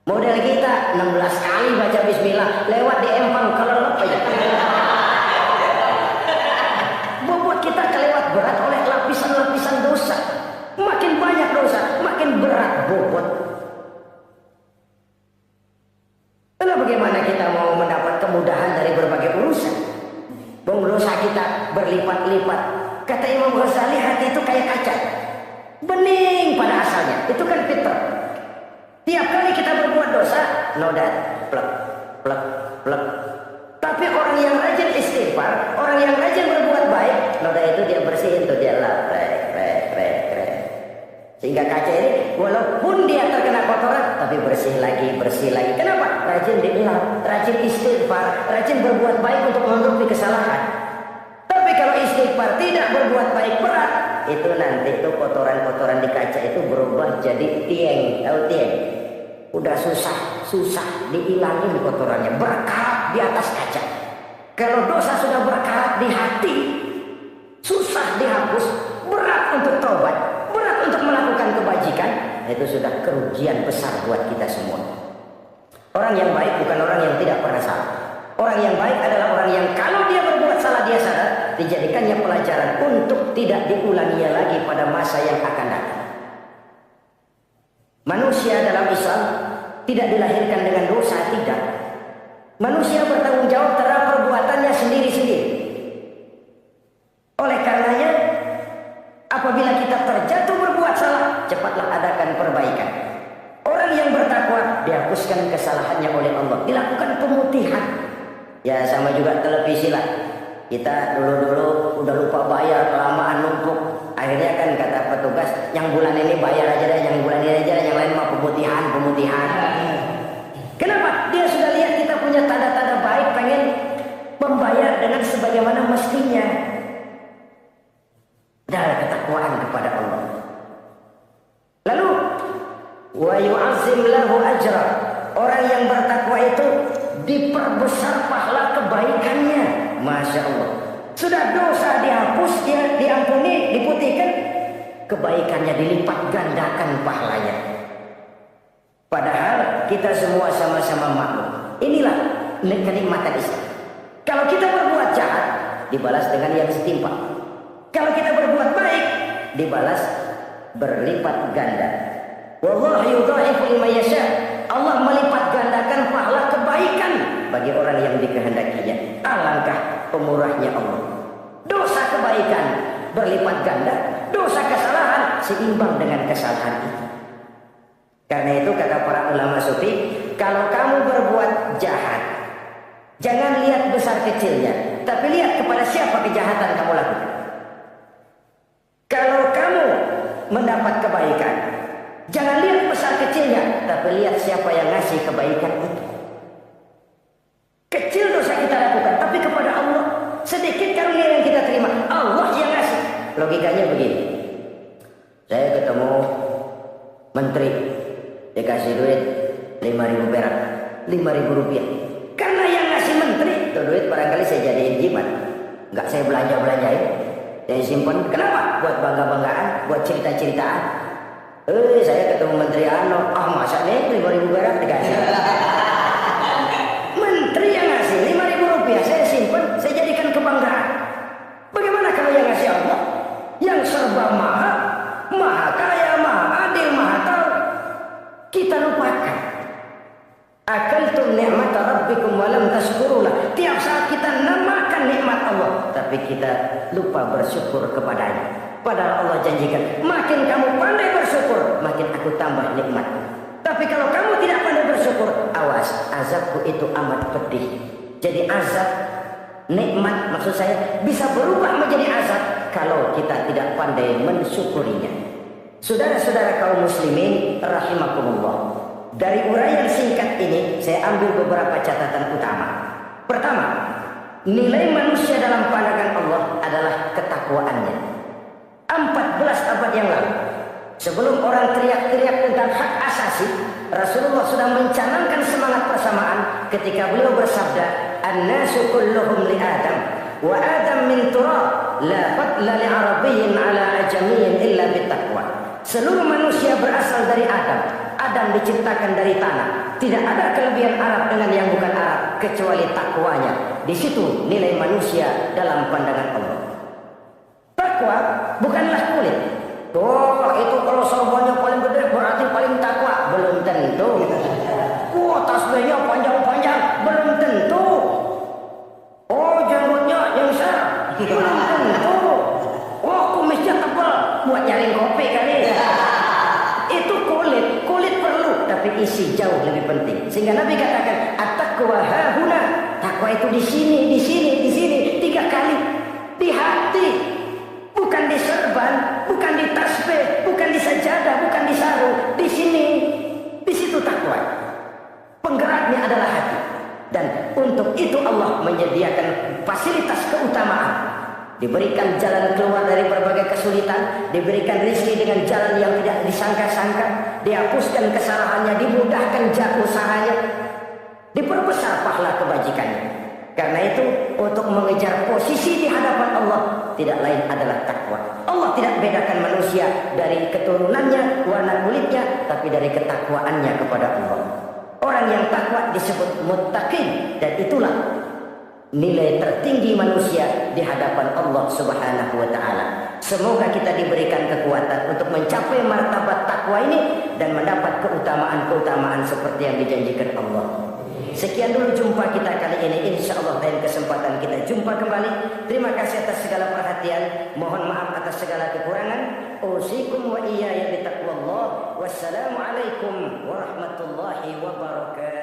Model kita 16 kali baca Bismillah, lewat di empang kelelep aja. Bobot kita kelewat berat oleh lapisan-lapisan dosa. Makin banyak dosa, makin berat bobot. Lalu bagaimana kita mau mendapat kemudahan dari berbagai urusan? Dosa kita berlipat-lipat. Kata Imam Ghazali, hati itu kayak kaca, bening pada asalnya. Itu kan fitrah. Tiap kali kita berbuat dosa, noda, plek, plek, plek. Tapi orang yang rajin istighfar, orang yang rajin berbuat baik, noda itu dia bersihin tuh, dia lap, rek. Sehingga kaca ini walaupun dia terkena kotoran tapi bersih lagi. Kenapa? Rajin dielap, rajin istighfar, rajin berbuat baik untuk menutupi kesalahan. Tapi kalau istighfar tidak berbuat baik berat, itu nanti itu kotoran-kotoran di kaca itu berubah jadi tieng. Tahu tieng? Udah susah dihilangin kotorannya, berkarat di atas kaca. Kalau dosa sudah berkarat di hati, susah dihapus, berat untuk taubat, berat untuk melakukan kebajikan, itu sudah kerugian besar buat kita semua. Orang yang baik bukan orang yang tidak pernah salah. Orang yang baik adalah orang yang kalau dia berbuat salah dia sadar, dijadikannya pelajaran untuk tidak diulanginya lagi pada masa yang akan datang. Manusia dalam Islam tidak dilahirkan dengan dosa, tidak. Manusia bertanggung jawab terhadap perbuatannya sendiri-sendiri. Oleh karenanya, apabila kita terjatuh berbuat salah, cepatlah adakan perbaikan. Orang yang bertakwa dihapuskan kesalahannya oleh Allah, dilakukan pemutihan. Ya sama juga televisi lah. Kita dulu udah lupa bayar, kelamaan numpuk. Akhirnya kan kata petugas, yang bulan ini bayar aja deh, yang bulan ini aja deh, yang lain mah pemutihan. Kenapa? Dia sudah lihat kita punya tanda-tanda baik, pengen membayar dengan sebagaimana mestinya. Dan ketakwaan kepada Allah. Lalu wa yu'azzim lahu ajra. Orang yang bertakwa itu diperbesar pahala kebaikannya. Masya Allah. Sudah dosa dihapus, dia diampuni, diputihkan, kebaikannya dilipat gandakan pahalanya. Padahal kita semua sama-sama makmur. Inilah kenikmatan Islam. Kalau kita berbuat jahat, dibalas dengan yang setimpal. Kalau kita berbuat baik, dibalas berlipat ganda. Wallahu yudha'ifu liman yasha. Allah melipat gandakan pahala kebaikan bagi orang yang dikehendakinya. Alangkah pemurahnya Allah. Dosa kebaikan berlipat ganda, dosa kesalahan seimbang dengan kesalahan itu. Karena itu kata para ulama sufi, kalau kamu berbuat jahat, jangan lihat besar kecilnya, tapi lihat kepada siapa kejahatan kamu lakukan. Kalau kamu mendapat kebaikan, jangan lihat besar kecilnya, tapi lihat siapa yang ngasih kebaikan itu. Kecil dosa kita lakukan, tapi kepada Allah sedikit karunia yang kita terima, Allah yang ngasih. Logikanya begini, saya ketemu menteri, dikasih duit 5.000 perak, 5.000 rupiah. Karena yang ngasih menteri, itu duit barangkali saya jadiin jimat, nggak saya belanjain, saya simpan. Kenapa? Buat bangga-banggaan, buat cerita-ceritaan. Saya ketemu menteri masa nih 5.000 perak dikasih. Menteri yang ngasih 5.000 rupiah, saya simpan, saya jadikan kebanggaan. Bagaimana kalau yang ngasih Allah, yang serba maha kaya, maha adil, maha tahu, kita lupakan. Akaltum ni'mata rabbikum walam tashkurulah. Tiap saat kita namakan nikmat Allah, tapi kita lupa bersyukur kepadanya. Padahal Allah janjikan, makin kamu pandai bersyukur, makin aku tambah nikmatku. Tapi kalau kamu tidak pandai bersyukur, awas, azabku itu amat pedih. Jadi azab, nikmat maksud saya, bisa berubah menjadi azab kalau kita tidak pandai mensyukurinya. Saudara-saudara kaum muslimin rahimakumullah. Dari uraian singkat ini saya ambil beberapa catatan utama. Pertama, nilai manusia dalam pandangan Allah adalah ketakwaannya. 14 abad yang lalu, sebelum orang teriak-teriak tentang hak asasi, Rasulullah sudah mencanangkan semangat persamaan ketika beliau bersabda, "An-nasu kulluhum li Adam, wa Adam min turab, la fadla li Arabiyyin ala ajamiyyin illa bittaqwa." Seluruh manusia berasal dari Adam. Adam diciptakan dari tanah. Tidak ada kelebihan Arab dengan yang bukan Arab kecuali takwanya. Di situ nilai manusia dalam pandangan Allah. Takwa bukanlah kulit. Itu kalau sorbannya paling gede berarti paling takwa. Belum tentu. Tasbihnya panjang-panjang. Belum tentu. Jenggotnya yang besar. Belum tentu. Kumisnya tebal buat nyaring kopi kali. Itu kulit perlu, tapi isi jauh lebih penting. Sehingga Nabi katakan, at-taqwa hahuna. Takwa itu di sini 3 kali. Di hati, bukan di serban, bukan di tasbih, bukan di sajadah, diberikan jalan keluar dari berbagai kesulitan, diberikan rezeki dengan jalan yang tidak disangka-sangka, dihapuskan kesalahannya, dimudahkan usahanya, diperbesar pahala kebajikannya. Karena itu untuk mengejar posisi di hadapan Allah tidak lain adalah takwa. Allah tidak bedakan manusia dari keturunannya, warna kulitnya, tapi dari ketakwaannya kepada Allah. Orang yang takwa disebut muttaqin, dan itulah nilai tertinggi manusia di hadapan Allah Subhanahu wa taala. Semoga kita diberikan kekuatan untuk mencapai martabat takwa ini dan mendapat keutamaan-keutamaan seperti yang dijanjikan Allah. Sekian dulu jumpa kita kali ini. InsyaAllah lain kesempatan kita jumpa kembali. Terima kasih atas segala perhatian. Mohon maaf atas segala kekurangan. Usikum wa iyaya bitaqwallah. Wassalamualaikum warahmatullahi wabarakatuh.